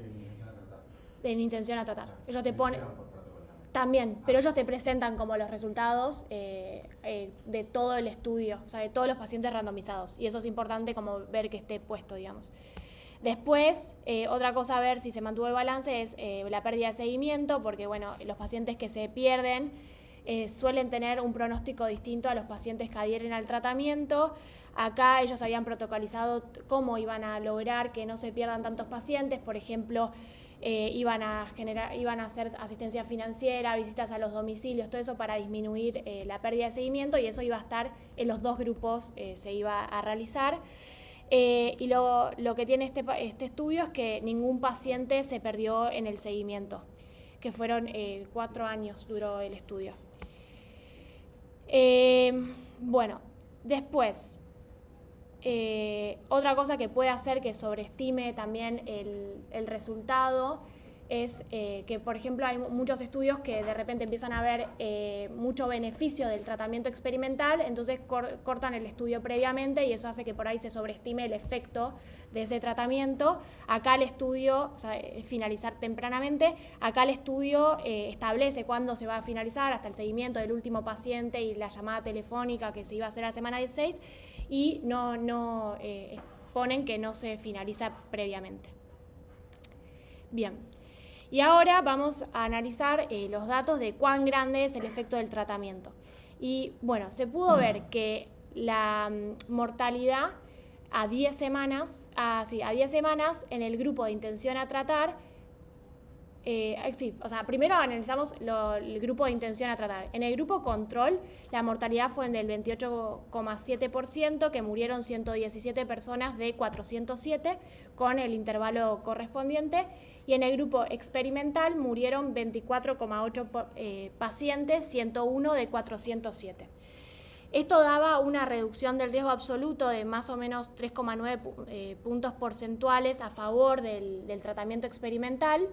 De intención a tratar. Ellos te ponen... También, pero ellos te presentan como los resultados de todo el estudio, o sea, de todos los pacientes randomizados. Y eso es importante como ver que esté puesto, digamos. Después, otra cosa a ver si se mantuvo el balance es la pérdida de seguimiento, porque bueno, los pacientes que se pierden suelen tener un pronóstico distinto a los pacientes que adhieren al tratamiento. Acá ellos habían protocolizado cómo iban a lograr que no se pierdan tantos pacientes, por ejemplo, iban a hacer asistencia financiera, visitas a los domicilios, todo eso para disminuir la pérdida de seguimiento, y eso iba a estar en los dos grupos, se iba a realizar. Y lo que tiene este estudio es que ningún paciente se perdió en el seguimiento, que fueron 4 años duró el estudio. Bueno, después, otra cosa que puede hacer que sobreestime también el resultado es que, por ejemplo, hay muchos estudios que de repente empiezan a ver mucho beneficio del tratamiento experimental, entonces cortan el estudio previamente y eso hace que por ahí se sobreestime el efecto de ese tratamiento. Acá el estudio, o sea, finalizar tempranamente, acá el estudio establece cuándo se va a finalizar, hasta el seguimiento del último paciente y la llamada telefónica que se iba a hacer a la semana 16, y no ponen que no se finaliza previamente. Bien. Y ahora vamos a analizar los datos de cuán grande es el efecto del tratamiento. Y bueno, se pudo ver que la mortalidad a 10 semanas en el grupo de intención a tratar, primero analizamos el grupo de intención a tratar. En el grupo control, la mortalidad fue del 28,7%, que murieron 117 personas de 407 con el intervalo correspondiente. Y en el grupo experimental murieron 24,8 pacientes, 101 de 407. Esto daba una reducción del riesgo absoluto de más o menos 3,9 puntos porcentuales a favor del tratamiento experimental,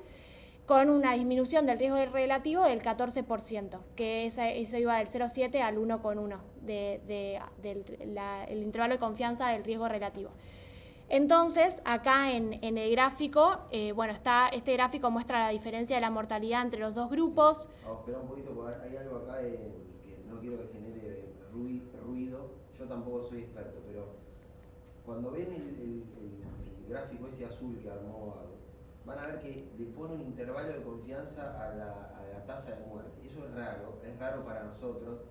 con una disminución del riesgo relativo del 14%, que eso iba del 0,7 al 1,1 del intervalo de confianza del riesgo relativo. Entonces, acá en el gráfico, este gráfico muestra la diferencia de la mortalidad entre los dos grupos. Espera un poquito, porque hay algo acá que no quiero que genere ruido. Yo tampoco soy experto, pero cuando ven el gráfico ese azul que armó, van a ver que le pone un intervalo de confianza a la tasa de muerte. Eso es raro para nosotros,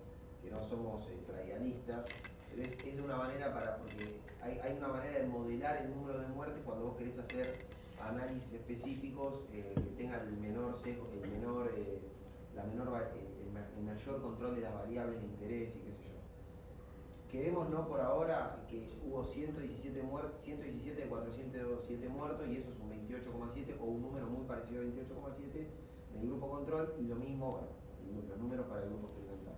que no somos tradicionalistas. Pero es de una manera porque hay una manera de modelar el número de muertes cuando vos querés hacer análisis específicos que tengan el mayor control de las variables de interés y qué sé yo. Quedémonos por ahora que hubo 117 de 407 muertos, y eso es un 28,7 o un número muy parecido a 28,7 en el grupo control, y lo mismo, los números para el grupo experimental.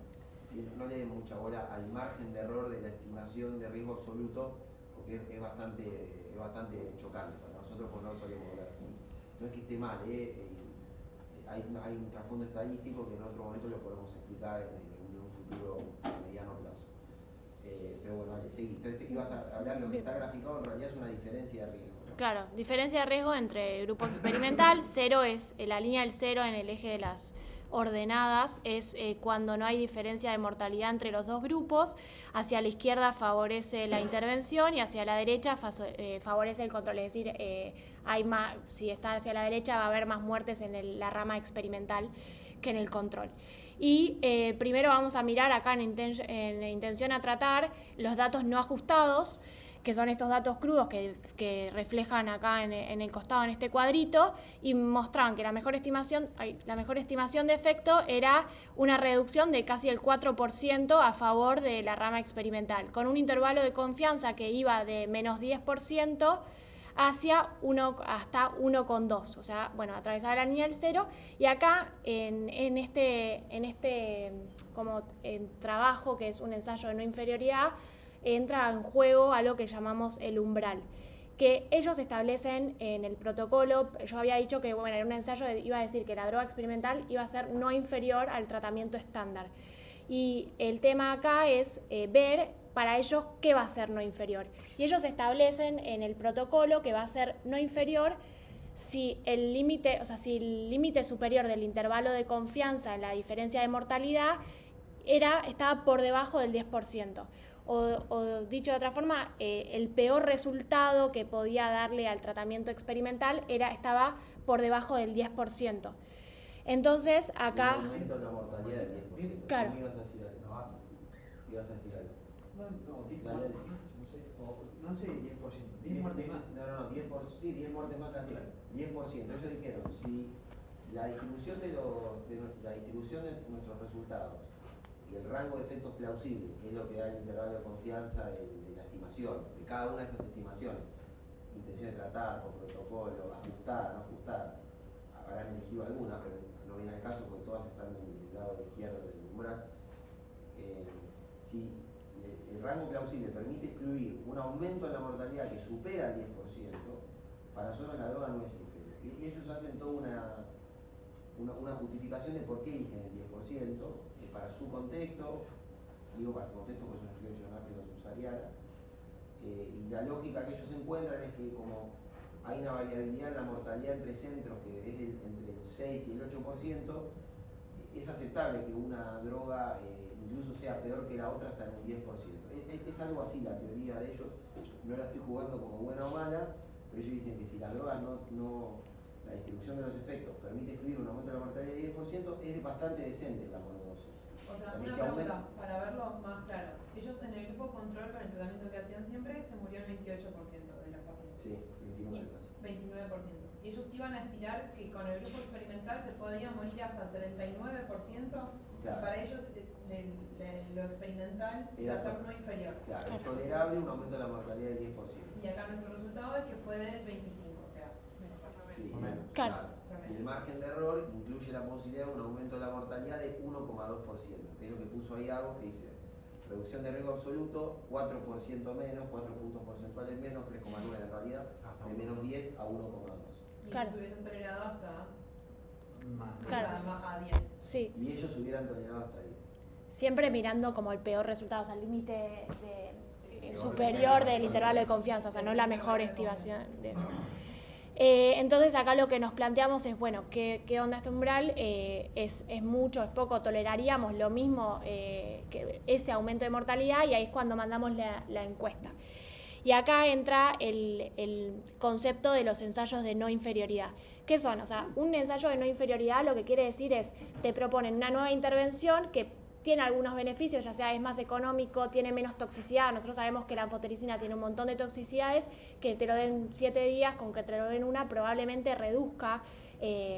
No le den mucha bola al margen de error de la estimación de riesgo absoluto, porque es bastante chocante para nosotros, porque no solemos hablar así. No es que esté mal, hay un trasfondo estadístico que en otro momento lo podemos explicar en un futuro mediano plazo. Pero bueno, vale, seguí. Entonces ibas a hablar, lo que está graficado en realidad es una diferencia de riesgo, ¿no? Claro, diferencia de riesgo entre el grupo experimental, cero es la línea del cero en el eje de las ordenadas, es cuando no hay diferencia de mortalidad entre los dos grupos. Hacia la izquierda favorece la intervención y hacia la derecha favorece el control, es decir, si está hacia la derecha va a haber más muertes en la rama experimental que en el control. Y primero vamos a mirar acá en intención a tratar los datos no ajustados, que son estos datos crudos que reflejan acá en el costado en este cuadrito, y mostraban que la mejor estimación de efecto era una reducción de casi el 4% a favor de la rama experimental, con un intervalo de confianza que iba de menos 10% hasta 1,2, o sea, bueno, atravesaba la línea del cero. Y acá en este trabajo, que es un ensayo de no inferioridad, entra en juego algo que llamamos el umbral, que ellos establecen en el protocolo. Yo había dicho que en un ensayo iba a decir que la droga experimental iba a ser no inferior al tratamiento estándar. Y el tema acá es ver para ellos, ¿qué va a ser no inferior? Y ellos establecen en el protocolo que va a ser no inferior si el límite superior del intervalo de confianza en la diferencia de mortalidad estaba por debajo del 10%. O dicho de otra forma, el peor resultado que podía darle al tratamiento experimental estaba por debajo del 10%. Entonces, acá... Un aumento en la mortalidad del 10%. Claro. ¿Cómo ibas a decir algo? Ibas a decir algo. No, 10 Dale, muertes dale. más, no sé, 10%, 10 muertes más. No, 10 muertes más casi. Claro. 10%. Ellos dijeron, si la distribución la distribución de nuestros resultados y el rango de efectos plausibles, que es lo que da el intervalo de confianza de la estimación, de cada una de esas estimaciones, intención de tratar, por protocolo, ajustada, no ajustada, habrán elegido alguna, pero no viene al caso porque todas están del lado izquierdo del umbral. Si el rango plausible permite excluir un aumento en la mortalidad que supera el 10%, para nosotros la droga no es inferior. Y ellos hacen toda una justificación de por qué eligen el 10%, para su contexto, digo para su contexto porque es un estudio hecho en África subsahariana, y la lógica que ellos encuentran es que como hay una variabilidad en la mortalidad entre centros que es entre el 6 y el 8%, es aceptable que una droga incluso sea peor que la otra hasta en un 10%. Es algo así la teoría de ellos, no la estoy jugando como buena o mala, pero ellos dicen que si las drogas la distribución de los efectos permite excluir un aumento de la mortalidad de 10%, es bastante decente la monodosis. O sea, Porque una si pregunta, aumenta- para verlo más claro. Ellos en el grupo control con el tratamiento que hacían siempre se murió el 28% de los pacientes. Sí, 29 casos. 29%. Y ellos iban a estirar que con el grupo experimental se podía morir hasta 39%. Claro. Y para ellos lo experimental iba a ser no inferior. Claro, es tolerable un aumento de la mortalidad del 10%. Y acá nuestro resultado es que fue del 25%, o sea, menos. Sí, Menos. Claro. Y el margen de error incluye la posibilidad de un aumento de la mortalidad de 1,2%, que es lo que puso ahí Agos, que dice reducción de riesgo absoluto, 4% menos, 4 puntos porcentuales menos, 3,9 en realidad, de menos 10 a 1,2. Y Claro. ellos hubiesen tolerado hasta Más. Claro. a 10. Sí, Y ellos hubieran tolerado hasta 10. siempre mirando como el peor resultado, o sea, el límite superior del intervalo de confianza, o sea, no la mejor estimación. Entonces acá lo que nos planteamos es, bueno, ¿qué onda este umbral? ¿Es mucho, es poco? ¿Toleraríamos lo mismo que ese aumento de mortalidad? Y ahí es cuando mandamos la encuesta. Y acá entra el concepto de los ensayos de no inferioridad. ¿Qué son? O sea, un ensayo de no inferioridad lo que quiere decir es, te proponen una nueva intervención que tiene algunos beneficios, ya sea es más económico, tiene menos toxicidad. Nosotros sabemos que la anfotericina tiene un montón de toxicidades, que te lo den 7 días, con que te lo den una, probablemente reduzca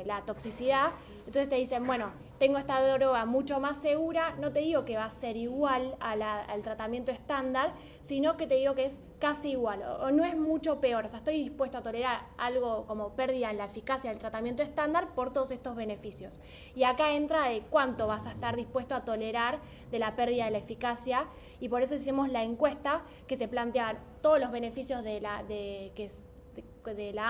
la toxicidad. Entonces te dicen, bueno, tengo esta droga mucho más segura, no te digo que va a ser igual al tratamiento estándar, sino que te digo que es casi igual, o no es mucho peor. O sea, estoy dispuesto a tolerar algo como pérdida en la eficacia del tratamiento estándar por todos estos beneficios. Y acá entra de cuánto vas a estar dispuesto a tolerar de la pérdida de la eficacia, y por eso hicimos la encuesta que se plantean todos los beneficios de la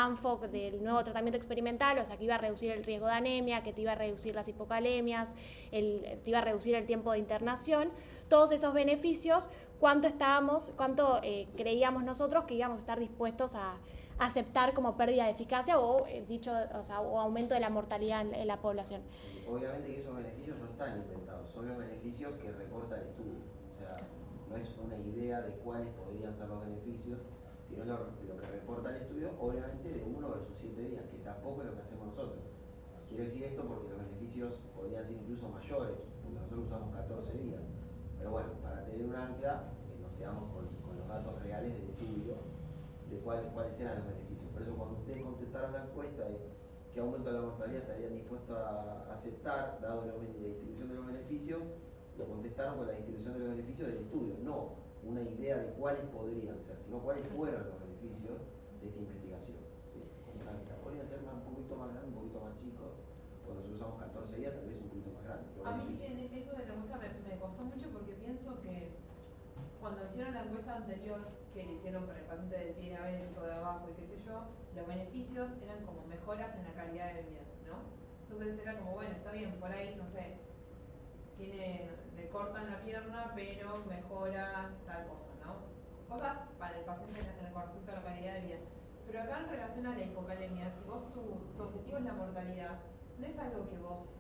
ANFOC, del nuevo tratamiento experimental, o sea, que iba a reducir el riesgo de anemia, que te iba a reducir las hipocalemias, te iba a reducir el tiempo de internación, todos esos beneficios, cuánto creíamos nosotros que íbamos a estar dispuestos a aceptar como pérdida de eficacia o aumento de la mortalidad en la población. Obviamente que esos beneficios no están inventados, son los beneficios que reporta el estudio. O sea, no es una idea de cuáles podrían ser los beneficios, sino lo que reporta el estudio, obviamente de 1 versus 7 días, que tampoco es lo que hacemos nosotros. Quiero decir esto porque los beneficios podrían ser incluso mayores, porque nosotros usamos 14 días. Pero bueno, para tener un ancla, nos quedamos con los datos reales del estudio, de cuáles eran los beneficios. Por eso cuando ustedes contestaron la encuesta de qué aumento de la mortalidad estarían dispuestos a aceptar, dado la distribución de los beneficios, lo contestaron con la distribución de los beneficios del estudio, no una idea de cuáles podrían ser, sino cuáles fueron los beneficios de esta investigación. ¿Sí? Podrían ser un poquito más grandes, un poquito más chicos, cuando nosotros usamos 14 días, tal vez un poquito más grande. A mí eso de la encuesta me costó mucho porque pienso que cuando hicieron la encuesta anterior, que le hicieron para el paciente del pie diabético de abajo y qué sé yo, los beneficios eran como mejoras en la calidad de vida, ¿no? Entonces era como, bueno, está bien, por ahí, no sé, tiene cortan la pierna, pero mejora tal cosa, ¿no? Cosas para el paciente en el conjunto de la calidad de vida. Pero acá en relación a la hipocalemia, si vos tu objetivo es la mortalidad, no es algo que vos,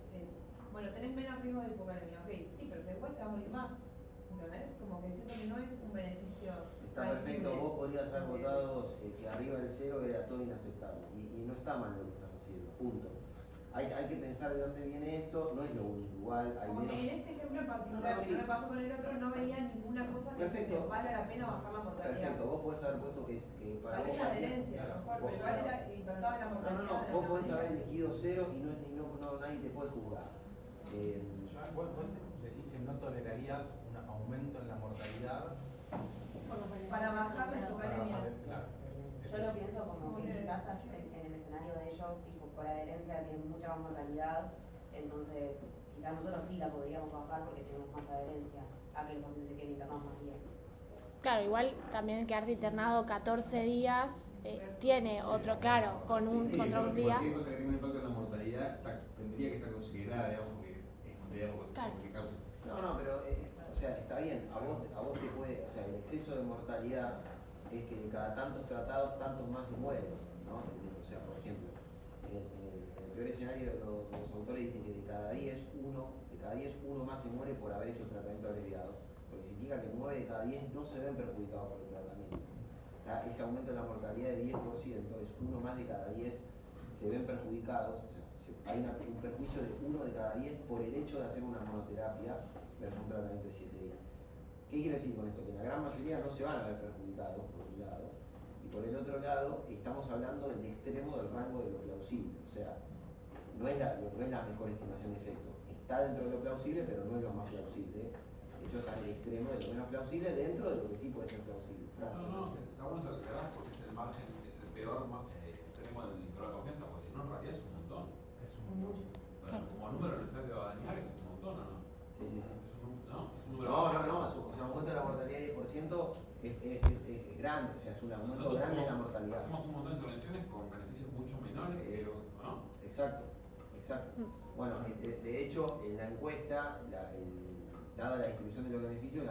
bueno, tenés menos riesgo de hipocalemia, ok, sí, pero después se va a morir más, ¿entendés? Como que siento que no es un beneficio. Está perfecto, vos podrías haber votado que arriba del cero era todo inaceptable y no está mal lo que estás haciendo, punto. Hay que pensar de dónde viene esto, no es lo único, igual hay Como menos... que en este ejemplo en particular, No, que sí. no me pasó con el otro, no veía ninguna cosa que Perfecto. valga la pena bajar la mortalidad. Perfecto, vos podés haber puesto que para Tal vos vez la cualquier- adherencia, a lo mejor, vos- pero igual impactaba en la mortalidad. de vos la podés haber manera. elegido cero y nadie te puede juzgar. Vos decís que no tolerarías un aumento en la mortalidad Para bajar la hipocalemia. Claro. Yo lo pienso como que quizás en el escenario de ellos, tipo, por adherencia tienen mucha más mortalidad, entonces quizás nosotros sí la podríamos bajar porque tenemos más adherencia a que los pacientes se queden internados más días. Claro, igual también quedarse internado 14 días tiene otro, claro, con un contra un día. Cualquier cosa que tenga un impacto en la mortalidad tendría que estar considerada, digamos, porque es Claro. porque causa. No, pero, o sea, está bien, a vos te puede, o sea, el exceso de mortalidad es que de cada tantos tratados, tantos más se mueren, ¿no? O sea, por ejemplo, en el peor escenario los autores dicen que de cada 10 uno más se muere por haber hecho el tratamiento abreviado, lo que significa que 9 de cada 10 no se ven perjudicados por el tratamiento. Ese aumento en la mortalidad de 10% es uno más de cada 10 se ven perjudicados, o sea, hay un perjuicio de 1 de cada 10 por el hecho de hacer una monoterapia versus un tratamiento de 7 días. ¿Qué quiero decir con esto? Que la gran mayoría no se van a ver perjudicados, por un lado, y por el otro lado estamos hablando del extremo del rango de lo plausible, o sea, no es la mejor estimación de efecto, está dentro de lo plausible, pero no es lo más plausible. Eso está en el extremo de lo menos plausible dentro de lo que sí puede ser plausible. Claro. No, está bueno que lo aclarás porque es el margen, es el peor extremo del intervalo de confianza, porque si no en realidad es un montón. Es un Mucho. Claro. Como número de que va a dañar es un montón, ¿o no? Sí. Es un número. No, o sea, un aumento de la mortalidad de 10% es grande, o sea, es un aumento Nosotros grande de la mortalidad. hacemos un montón de intervenciones con beneficios mucho menores, pero, ¿no? Exacto. Bueno, de hecho, en la encuesta, dada la distribución de los beneficios,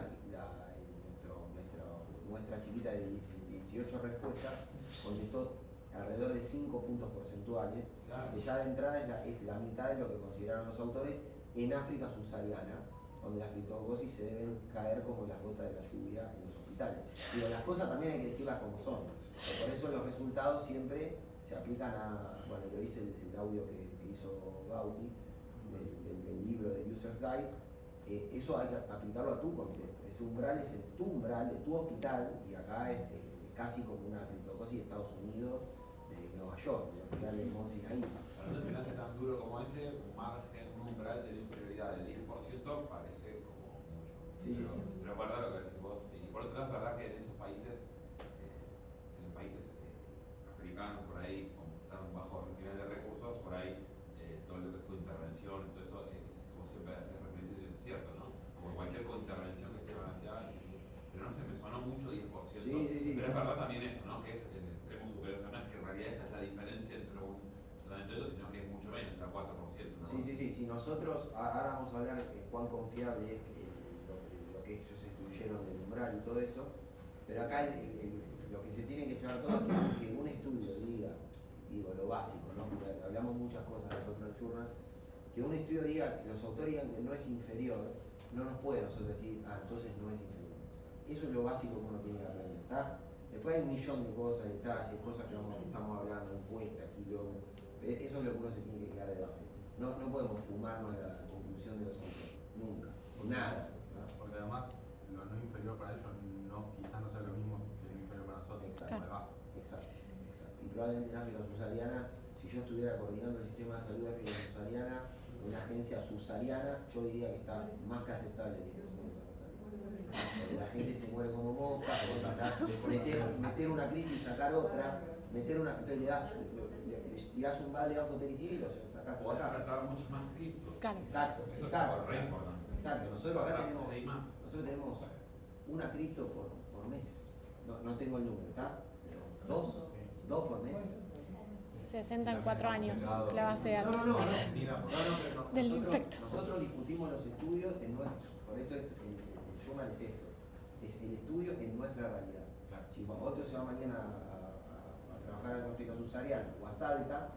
nuestra chiquita de 18 respuestas contestó alrededor de 5 puntos porcentuales, Claro. que ya de entrada es la mitad de lo que consideraron los autores en África subsahariana, donde las criptococosis se deben caer como las gotas de la lluvia en los hospitales. Digo, las cosas también hay que decirlas como son. Por eso los resultados siempre se aplican a, bueno, lo dice el audio que hizo Bauti del libro de User's Guide, eso hay que aplicarlo a tu contexto. Ese umbral es tu umbral de tu hospital, y acá es casi como una criptocosis de Estados Unidos, de Nueva York, el hospital de Mount Sinai. Para un escenario tan duro como ese, un umbral de la inferioridad del 10% parece como mucho. Sí. Pero es verdad lo que decís vos. Y por otro lado es verdad que en esos países, africanos por ahí, como están bajo nivel de recursos, por ahí todo lo que es cointervención, todo eso es como siempre hacer referencia, es cierto, ¿no? Como cualquier cointervención que esté balanceada, pero no sé, me sonó mucho 10%. Sí. Pero es verdad también eso, ¿no? Que es el extremo superior, o sea, no es que en realidad esa es la diferencia entre un tratamiento y otro, sino que es mucho menos, era 4%. ¿no? Sí. Si nosotros, ahora vamos a hablar de cuán confiable es lo que ellos excluyeron del umbral y todo eso, pero acá lo que se tiene que llevar todo es que un estudio digo lo básico, ¿no? Porque hablamos muchas cosas nosotros en Journal, que un estudio diga, que los autores digan que no es inferior, no nos puede nosotros decir, entonces no es inferior. Eso es lo básico que uno tiene que aprender, ¿está? Después hay un millón de cosas, detalles, cosas que estamos hablando, encuestas, kilómetros, eso es lo que uno se tiene que quedar de base. No podemos fumarnos la conclusión de los autores, nunca, nada. ¿no? Porque además lo no inferior para ellos quizás no sea lo mismo que lo inferior para nosotros. Exacto. Además. Exacto. Y probablemente en África subsahariana, si yo estuviera coordinando el sistema de salud de África subsahariana, en una agencia subsahariana, yo diría que está más que aceptable el 10% de la mortalidad. Porque la gente se muere como mosca, meter una crisis y sacar otra, entonces le tirás un balde de anfotericina y lo sacás a la Podés casa. tratar muchos más criptos. Claro. Exacto. Eso es re importante. Exacto. Nosotros acá Hay más. tenemos una cripto por mes. No tengo el número, ¿está? ¿Dos por mes? 64 años la base de datos. No, pero Del nosotros, infecto. nosotros discutimos los estudios en nuestro, por esto llaman es esto, es el estudio en nuestra realidad. Claro. Si otro se va mañana a trabajar a África subsahariana o a Salta,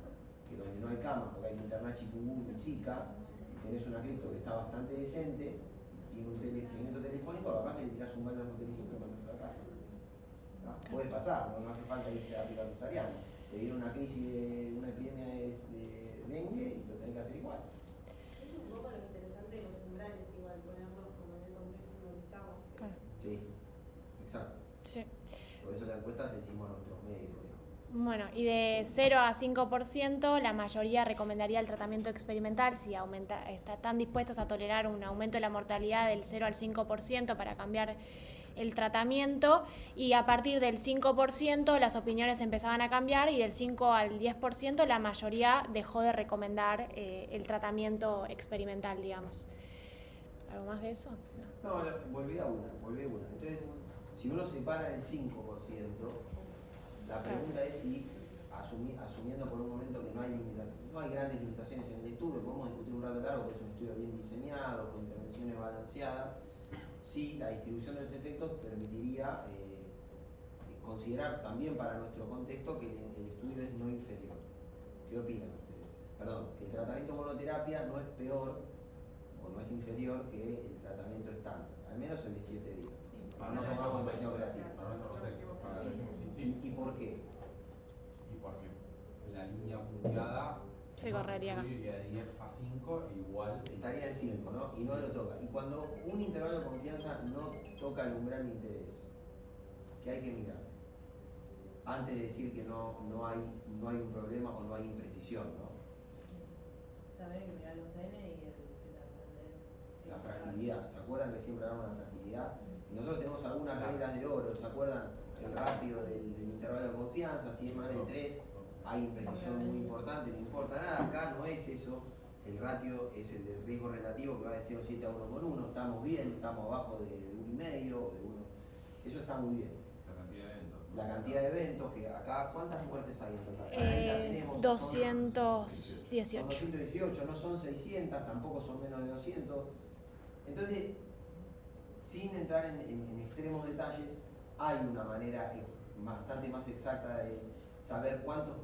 que donde no hay cama, porque hay que internar chikungunya y Zika, y tenés una cripto que está bastante decente, tiene un seguimiento telefónico, capaz que le tirás un balde de fotelicito y mandas a la casa. ¿No? Puede pasar, no hace falta irse a África subsahariana. Te viene una crisis de una epidemia de dengue y lo tenés que hacer igual. Es un poco lo interesante de los umbrales, igual, ponerlos como en el contexto en el que estamos. Claro. Sí, exacto. Sí. Por eso la encuesta se hicimos a nuestros médicos. Bueno, y de 0 a 5%, la mayoría recomendaría el tratamiento experimental si están dispuestos a tolerar un aumento de la mortalidad del 0 al 5% para cambiar el tratamiento, y a partir del 5% las opiniones empezaban a cambiar, y del 5 al 10% la mayoría dejó de recomendar el tratamiento experimental, digamos. ¿Algo más de eso? No, volví a una. Entonces, si uno separa el 5%, la pregunta es si, asumiendo por un momento que no hay grandes limitaciones en el estudio, podemos discutir un rato largo, que es un estudio bien diseñado, con intervenciones balanceadas, si la distribución de los efectos permitiría considerar también para nuestro contexto que el estudio es no inferior. ¿Qué opinan ustedes? Perdón, que el tratamiento monoterapia no es peor o no es inferior que el tratamiento estándar, al menos el de 7 días. Para no pongamos demasiado creativo. ¿Y por qué? Y porque la línea punteada se correría acá. Y de 10 a 5 igual. Estaría en 5, ¿no? Y no lo toca. Y cuando un intervalo de confianza no toca el umbral de interés, ¿qué hay que mirar? Antes de decir que no hay un problema o no hay imprecisión, ¿no? También hay que mirar los N y La fragilidad. ¿Se acuerdan que siempre hablamos de la fragilidad? Y nosotros tenemos algunas reglas de oro. ¿Se acuerdan? El ratio del intervalo de confianza, si es más de 3, hay imprecisión muy importante, no importa nada. Acá no es eso. El ratio es el del riesgo relativo, que va de 0,7 a 1,1. Estamos bien, estamos abajo de 1,5 o de 1. Eso está muy bien. La cantidad de eventos, que acá, ¿cuántas muertes hay en total? Ahí la tenemos, 218. Son 218, no son 600, tampoco son menos de 200. Entonces, sin entrar en extremos detalles, hay una manera bastante más exacta de saber cuántos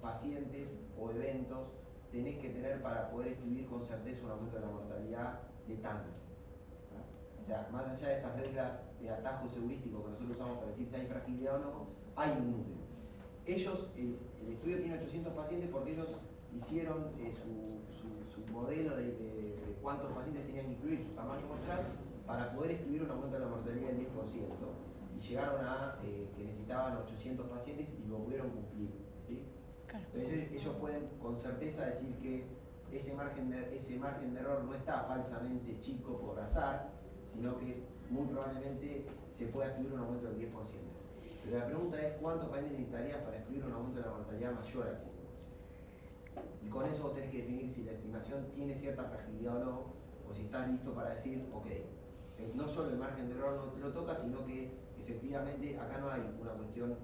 pacientes o eventos tenés que tener para poder excluir con certeza un aumento de la mortalidad de tanto. O sea, más allá de estas reglas de atajo segurístico que nosotros usamos para decir si hay fragilidad o no, hay un número. Ellos, el estudio tiene 800 pacientes porque ellos hicieron su modelo de cuántos pacientes tenían que incluir, su tamaño muestral, para poder excluir un aumento de la mortalidad del 10%. Y llegaron a que necesitaban 800 pacientes y lo pudieron cumplir. ¿Sí? Claro. Entonces ellos pueden con certeza decir que ese margen de error no está falsamente chico por azar, sino que muy probablemente se pueda excluir un aumento del 10%. Pero la pregunta es cuántos pacientes necesitarías para excluir un aumento de la mortalidad mayor al 5%. Y con eso vos tenés que definir si la estimación tiene cierta fragilidad o no, o si estás listo para decir, ok, no solo el margen de error no lo toca, sino que efectivamente acá no hay una cuestión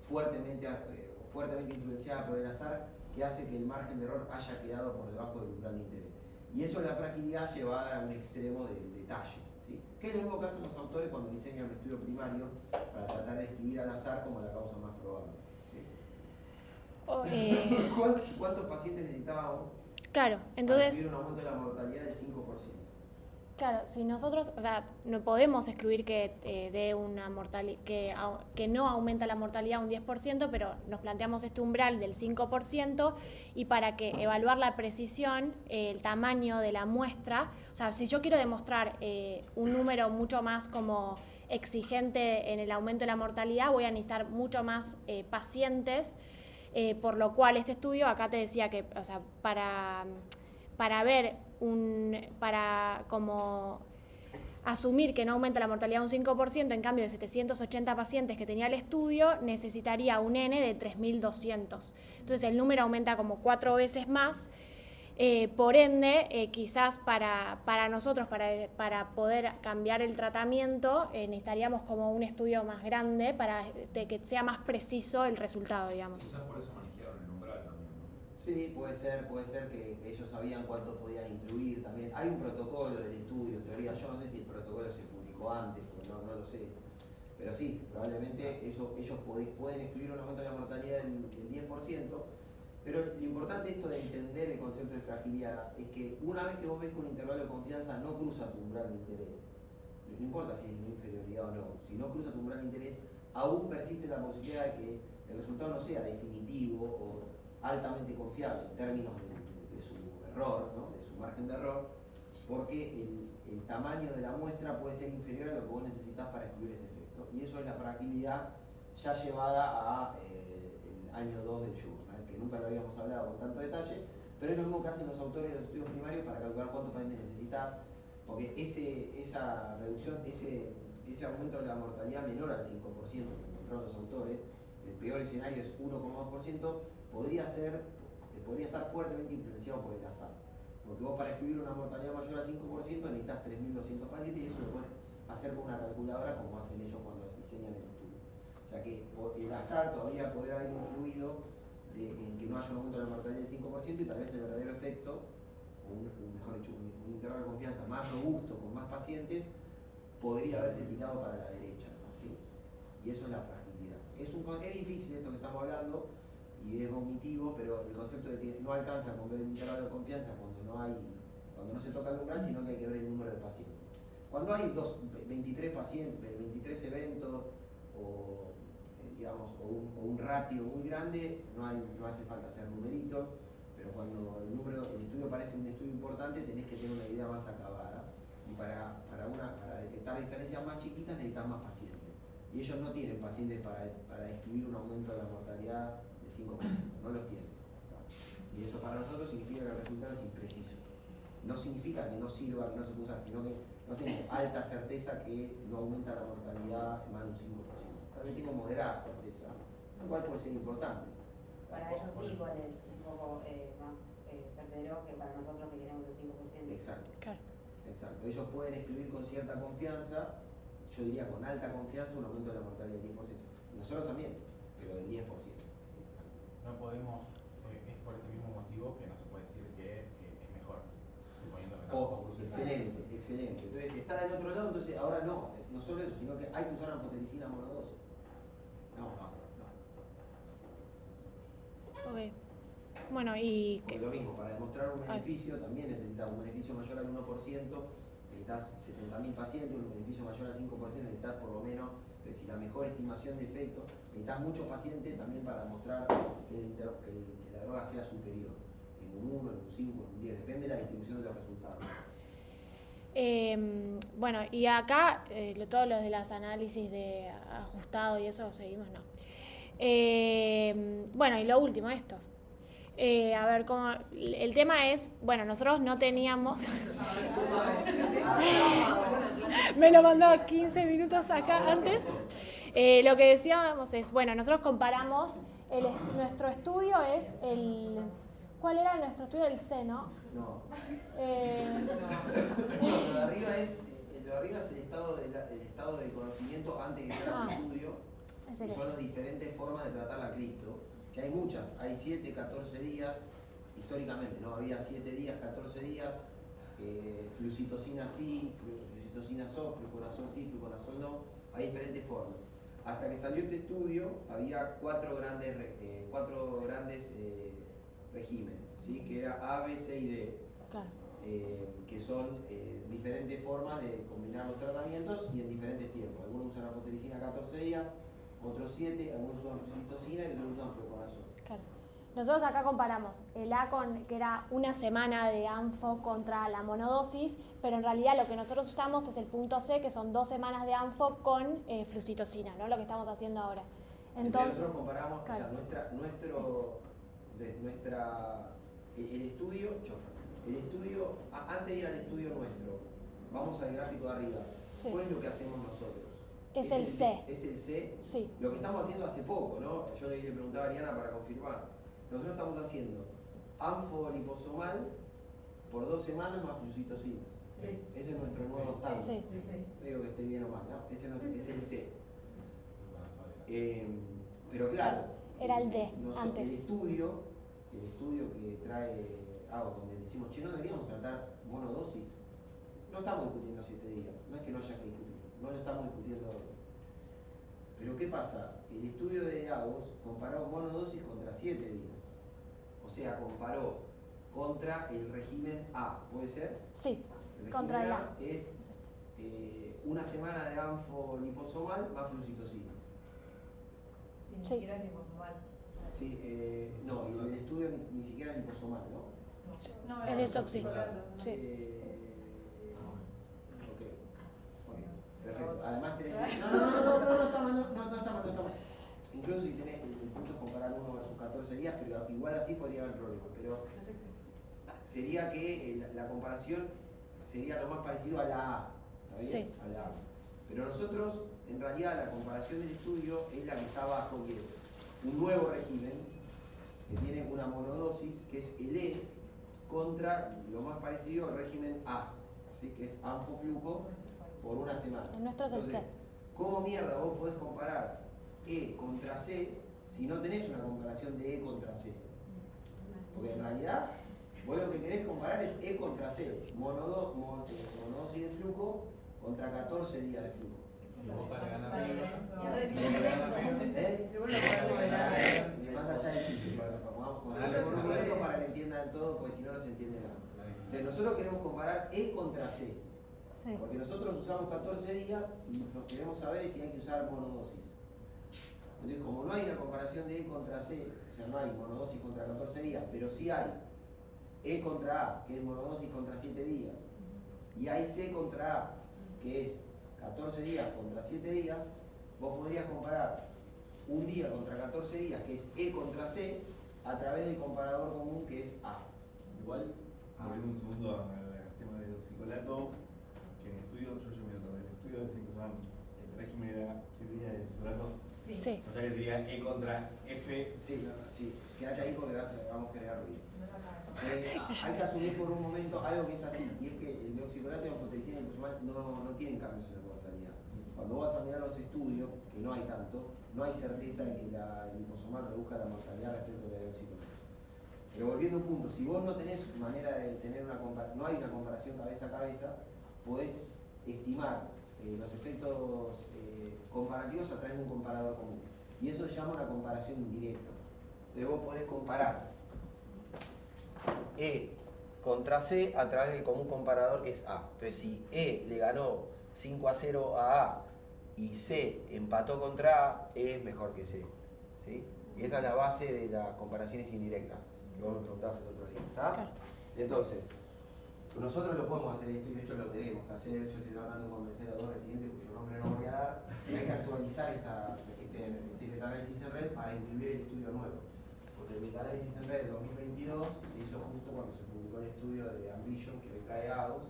fuertemente influenciada por el azar que hace que el margen de error haya quedado por debajo del umbral de interés. Y eso es la fragilidad llevada a un extremo de detalle. ¿Sí? Que es lo mismo que hacen los autores cuando diseñan un estudio primario para tratar de excluir al azar como la causa más probable. ¿Sí? ¿Cuántos pacientes necesitábamos? Claro, entonces. Para excluir un aumento de la mortalidad del 5%. Claro, si nosotros, o sea, no podemos excluir que dé una mortalidad, que no aumenta la mortalidad un 10%, pero nos planteamos este umbral del 5%, y para que evaluar la precisión, el tamaño de la muestra, o sea, si yo quiero demostrar un número mucho más como exigente en el aumento de la mortalidad, voy a necesitar mucho más pacientes, por lo cual este estudio, acá te decía que, o sea, para ver para como asumir que no aumenta la mortalidad un 5%, en cambio de 780 pacientes que tenía el estudio, necesitaría un N de 3.200. Entonces el número aumenta como 4 veces más. Por ende, quizás para nosotros, para poder cambiar el tratamiento, necesitaríamos como un estudio más grande para que sea más preciso el resultado, digamos. Quizás por eso manejaron el umbral también, ¿no? Sí, puede ser que ellos sabían cuánto podían incluir también. Hay un protocolo del estudio, en teoría. Yo no sé si el protocolo se publicó antes, no lo sé. Pero sí, probablemente ellos pueden excluir un aumento de la mortalidad del 10%. Pero lo importante de esto de entender el concepto de fragilidad es que una vez que vos ves que un intervalo de confianza no cruza tu umbral de interés, no importa si es una inferioridad o no, si no cruza tu umbral de interés, aún persiste la posibilidad de que el resultado no sea definitivo o altamente confiable en términos de su error, ¿no? De su margen de error, porque el tamaño de la muestra puede ser inferior a lo que vos necesitas para excluir ese efecto. Y eso es la fragilidad ya llevada a el año 2 del journal, que nunca lo habíamos hablado con tanto detalle, pero es lo mismo que hacen los autores de los estudios primarios para calcular cuántos pacientes necesitas, porque esa reducción, ese aumento de la mortalidad menor al 5% que encontraron los autores, el peor escenario es 1,2%, podría estar fuertemente influenciado por el azar. Porque vos para excluir una mortalidad mayor al 5% necesitas 3.200 pacientes y eso lo puedes hacer con una calculadora como hacen ellos cuando diseñan el estudio. O sea que el azar todavía podría haber influido en que no haya un aumento de la mortalidad del 5% y tal vez el verdadero efecto, mejor dicho, un intervalo de confianza más robusto con más pacientes, podría haberse tirado para la derecha, ¿no? ¿Sí? Y eso es la fragilidad. Es difícil esto que estamos hablando y es vomitivo, pero el concepto de que no alcanza con ver el intervalo de confianza cuando no se toca el umbral, sino que hay que ver el número de pacientes. Cuando hay 23 pacientes, 23 eventos o un ratio muy grande, no hace falta hacer numeritos, pero cuando el estudio parece un estudio importante, tenés que tener una idea más acabada. Y para detectar diferencias más chiquitas necesitas más pacientes. Y ellos no tienen pacientes para excluir un aumento de la mortalidad del 5%, no los tienen. Y eso para nosotros significa que el resultado es impreciso. No significa que no sirva, que no se pueda usar, sino que no tenemos alta certeza que no aumenta la mortalidad más de un 5%. También tengo moderada certeza, lo cual puede ser importante. Para ellos sí, igual es un poco más certero que para nosotros que queremos el 5%. Exacto. Claro. Exacto. Ellos pueden excluir con cierta confianza, yo diría con alta confianza, un aumento de la mortalidad del 10%. Nosotros también, pero del 10%. No podemos, es por este mismo motivo que no se puede decir que es mejor, suponiendo que no cruce. Excelente, excelente. Entonces está del otro lado, entonces ahora no solo eso, sino que hay que usar anfotericina monodosis. No. Ok. Bueno, y Porque lo mismo, para demostrar un beneficio también necesitas un beneficio mayor al 1%, necesitas 70.000 pacientes, un beneficio mayor al 5%, necesitas por lo menos, si la mejor estimación de efecto, necesitas muchos pacientes también para demostrar que la droga sea superior, en un 1, en un 5, en un 10, depende de la distribución de los resultados. Bueno, y acá todos los de las análisis de ajustado y eso seguimos, no. Bueno, y lo último, esto. A ver, el tema es, bueno, nosotros no teníamos... Me lo mandó 15 minutos acá antes. Lo que decíamos es, bueno, nosotros comparamos, nuestro estudio es el... ¿Cuál era nuestro estudio? El C, ¿no? No. Lo de arriba es el estado de conocimiento antes que sea el estudio. Y son las diferentes formas de tratar la cripto. Que hay muchas, hay 7, 14 días, históricamente, ¿no? Había 7 días, 14 días, flucitocina sí, flucitocina fluconazol sí, fluconazol no, hay diferentes formas. Hasta que salió este estudio había cuatro grandes regímenes, ¿sí? Que era A, B, C y D, Claro. Que son diferentes formas de combinar los tratamientos y en diferentes tiempos. Algunos usan anfotericina 14 días, otros 7, algunos usan flucitocina y otros usan fluconazol. Claro. Nosotros acá comparamos el A que era una semana de ANFO contra la monodosis, pero en realidad lo que nosotros usamos es el punto C, que son 2 semanas de ANFO con flucitocina, ¿no? Lo que estamos haciendo ahora. Entonces, nosotros comparamos, claro. o sea, el estudio, antes de ir al estudio nuestro, vamos al gráfico de arriba. Sí. ¿Cuál es lo que hacemos nosotros? Es el C. ¿Es el C? Sí. Lo que estamos haciendo hace poco, ¿no? Yo le preguntaba a Ariana para confirmar. Nosotros estamos haciendo ANFO liposomal por 2 semanas más flucitocina. Sí. Ese es nuestro nuevo estándar. Sí. No digo que esté bien o mal, ¿no? Ese es el C. Pero claro, era el D el antes. estudio el estudio que trae donde decimos, che, no deberíamos tratar monodosis. No estamos discutiendo 7 días, no es que no haya que discutir, no lo estamos discutiendo hoy. Pero ¿qué pasa? El estudio de Agos comparó monodosis contra 7 días. O sea, comparó contra el régimen A, ¿puede ser? Sí, El contra el régimen A. A es una semana de anfo liposomal más flucitocina. Sí, ni Sí. siquiera es liposomal. Sí, no, y el estudio ni siquiera es liposomal, ¿no? No, Es desoxi. Sí. Ok, perfecto. Además tenés... No está mal. Incluso si tenés, el punto es comparar 1 versus 14 días, pero igual así podría haber problemas. Pero sería que la comparación sería lo más parecido a la A, ¿está bien? Sí. A la A. Pero nosotros, en realidad, la comparación del estudio es la que está abajo y es un nuevo régimen que tiene una monodosis, que es el E, contra lo más parecido al régimen A, ¿sí? Que es anfofluco por una semana. El nuestro es el Entonces, C. ¿cómo mierda vos podés comparar E contra C si no tenés una comparación de E contra C? Porque en realidad, vos lo que querés comparar es E contra C, monodosis de flujo contra 14 días de flujo. Si vos le ganas a ¿Eh? Y más allá del chiste, vamos con un minuto para que entiendan todo, porque si no, no se entiende nada. Entonces, nosotros queremos comparar E contra C, Sí. porque nosotros usamos 14 días y lo que queremos saber es si hay que usar monodosis. Entonces, como no hay una comparación de E contra C, o sea, no hay monodosis contra 14 días, pero sí hay E contra A, que es monodosis contra 7 días, y hay C contra A, que es 14 días contra 7 días, vos podrías comparar un día contra 14 días, que es E contra C, a través del comparador común que es A. Igual, volviendo un segundo al tema del oxicolato, que en el estudio, yo me lo tomé, en el estudio dicen que usaban, el régimen era 7 días de oxicolato, Sí. o sea que sería E contra F. Sí, quédate ahí porque vamos a generar ruido. No es acá. Hay que asumir por un momento algo que es así, y es que el deoxicolato y la anfotericina no tienen cambios en la mortalidad. Cuando vos vas a mirar los estudios, que no hay tanto, no hay certeza de que el liposomal reduzca la mortalidad respecto a la deoxicolato. Pero volviendo a un punto, si vos no tenés manera de tener no hay una comparación cabeza a cabeza, podés estimar los efectos comparativos a través de un comparador común. Y eso se llama una comparación indirecta. Entonces vos podés comparar E contra C a través del común comparador que es A. Entonces si E le ganó 5-0 a A y C empató contra A, E es mejor que C. ¿Sí? Y esa es la base de las comparaciones indirectas, que vos me preguntabas el otro día. ¿Está? Claro. Entonces, nosotros lo podemos hacer esto y de hecho lo tenemos que hacer. Yo estoy tratando de convencer a 2 residentes cuyo nombre no voy a dar. Y hay que actualizar este metaanálisis en red para incluir el estudio nuevo. Porque el metaanálisis en red del 2022 se hizo justo cuando se publicó el estudio de Ambition que hoy trae ADOS.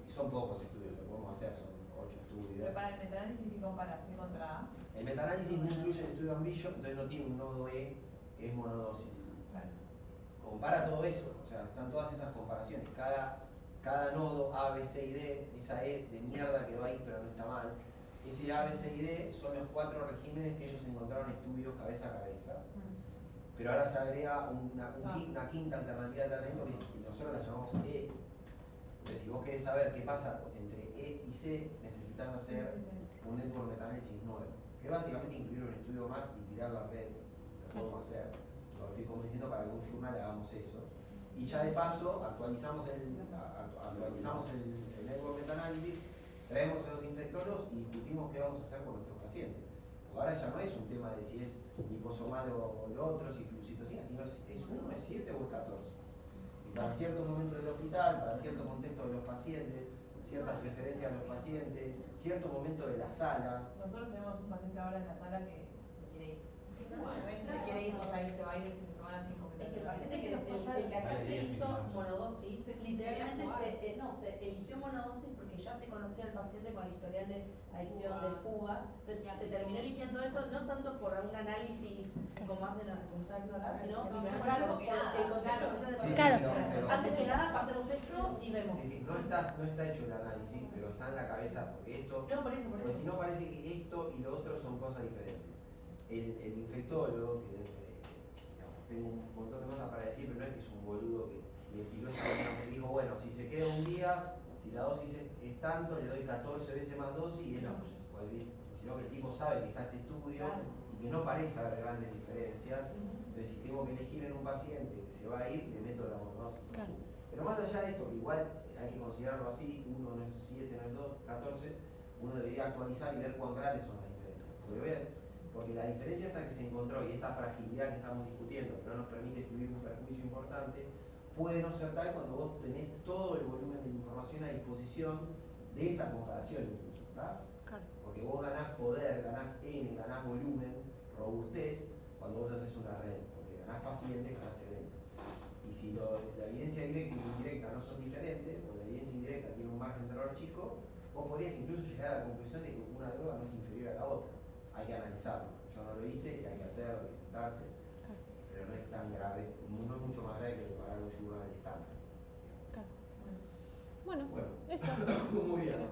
Y son pocos estudios, lo podemos hacer, son 8 estudios. Pero para el metaanálisis que comparas C contra A. El metaanálisis no incluye el estudio Ambition, entonces no tiene un nodo E, es monodosis. Claro. Compara todo eso, o sea, están todas esas comparaciones. Cada nodo A, B, C y D, esa E de mierda quedó ahí, pero no está mal. Ese A, B, C y D son los 4 regímenes que ellos encontraron estudios cabeza a cabeza. Pero ahora se agrega una quinta alternativa de tratamiento que nosotros la llamamos E. Entonces, si vos querés saber qué pasa entre E y C, necesitas hacer un network metaanálisis nuevo, que básicamente incluir un estudio más y tirar la red. Lo podemos hacer. Lo estoy convenciendo para que un journal hagamos eso. Y ya de paso actualizamos el network metaanálisis, traemos a los infectólogos y discutimos qué vamos a hacer con nuestros pacientes. Porque ahora ya no es un tema de si es liposomal o lo otro, si flucitocina, sino es 1, es 7 o es 14. Y para ciertos momentos del hospital, para ciertos contextos de los pacientes, ciertas preferencias de los pacientes, ciertos momentos de la sala. Nosotros tenemos un paciente ahora en la sala que se quiere ir. Se quiere ir, o sea, y se va a ir el fin de semana sin comer. Es que parece que el que acá se hizo monodosis, literalmente se eligió monodosis porque ya se conocía al paciente con el historial de adicción, de fuga. Entonces se terminó eligiendo eso, no tanto por un análisis como están haciendo acá, sino primero por algo que el contexto social de Claro. Antes que nada, pasemos esto y vemos. Sí, no está hecho el análisis, pero está en la cabeza porque esto. No, por eso. Porque si no parece que esto y lo otro son cosas diferentes. El infectólogo, que tengo un montón de cosas para decir, pero no es que es un boludo que le tiró esa cosa, me dijo, bueno, si se queda un día, si la dosis es tanto, le doy 14 veces más dosis y él no, pues, sino que el tipo sabe que está este estudio y que no parece haber grandes diferencias. Entonces, si tengo que elegir en un paciente que se va a ir, le meto la monodosis. Pero más allá de esto, que igual hay que considerarlo así, 1 no es 7, no es 2, 14, uno debería actualizar y ver cuán grandes son las diferencias. Porque la diferencia esta que se encontró y esta fragilidad que estamos discutiendo, que no nos permite excluir un perjuicio importante, puede no ser tal cuando vos tenés todo el volumen de la información a disposición de esa comparación incluso, ¿está? Porque vos ganás poder, ganás N, ganás volumen, robustez, cuando vos haces una red, porque ganás pacientes, ganás eventos. Y si la evidencia directa y indirecta no son diferentes, o la evidencia indirecta tiene un margen de error chico, vos podrías incluso llegar a la conclusión de que una droga no es inferior a la otra. Hay que analizarlo. Yo no lo hice y hay que hacerlo, y sentarse, pero no es tan grave, no es mucho más grave que preparar un journal estándar. Bueno, eso. Muy bien.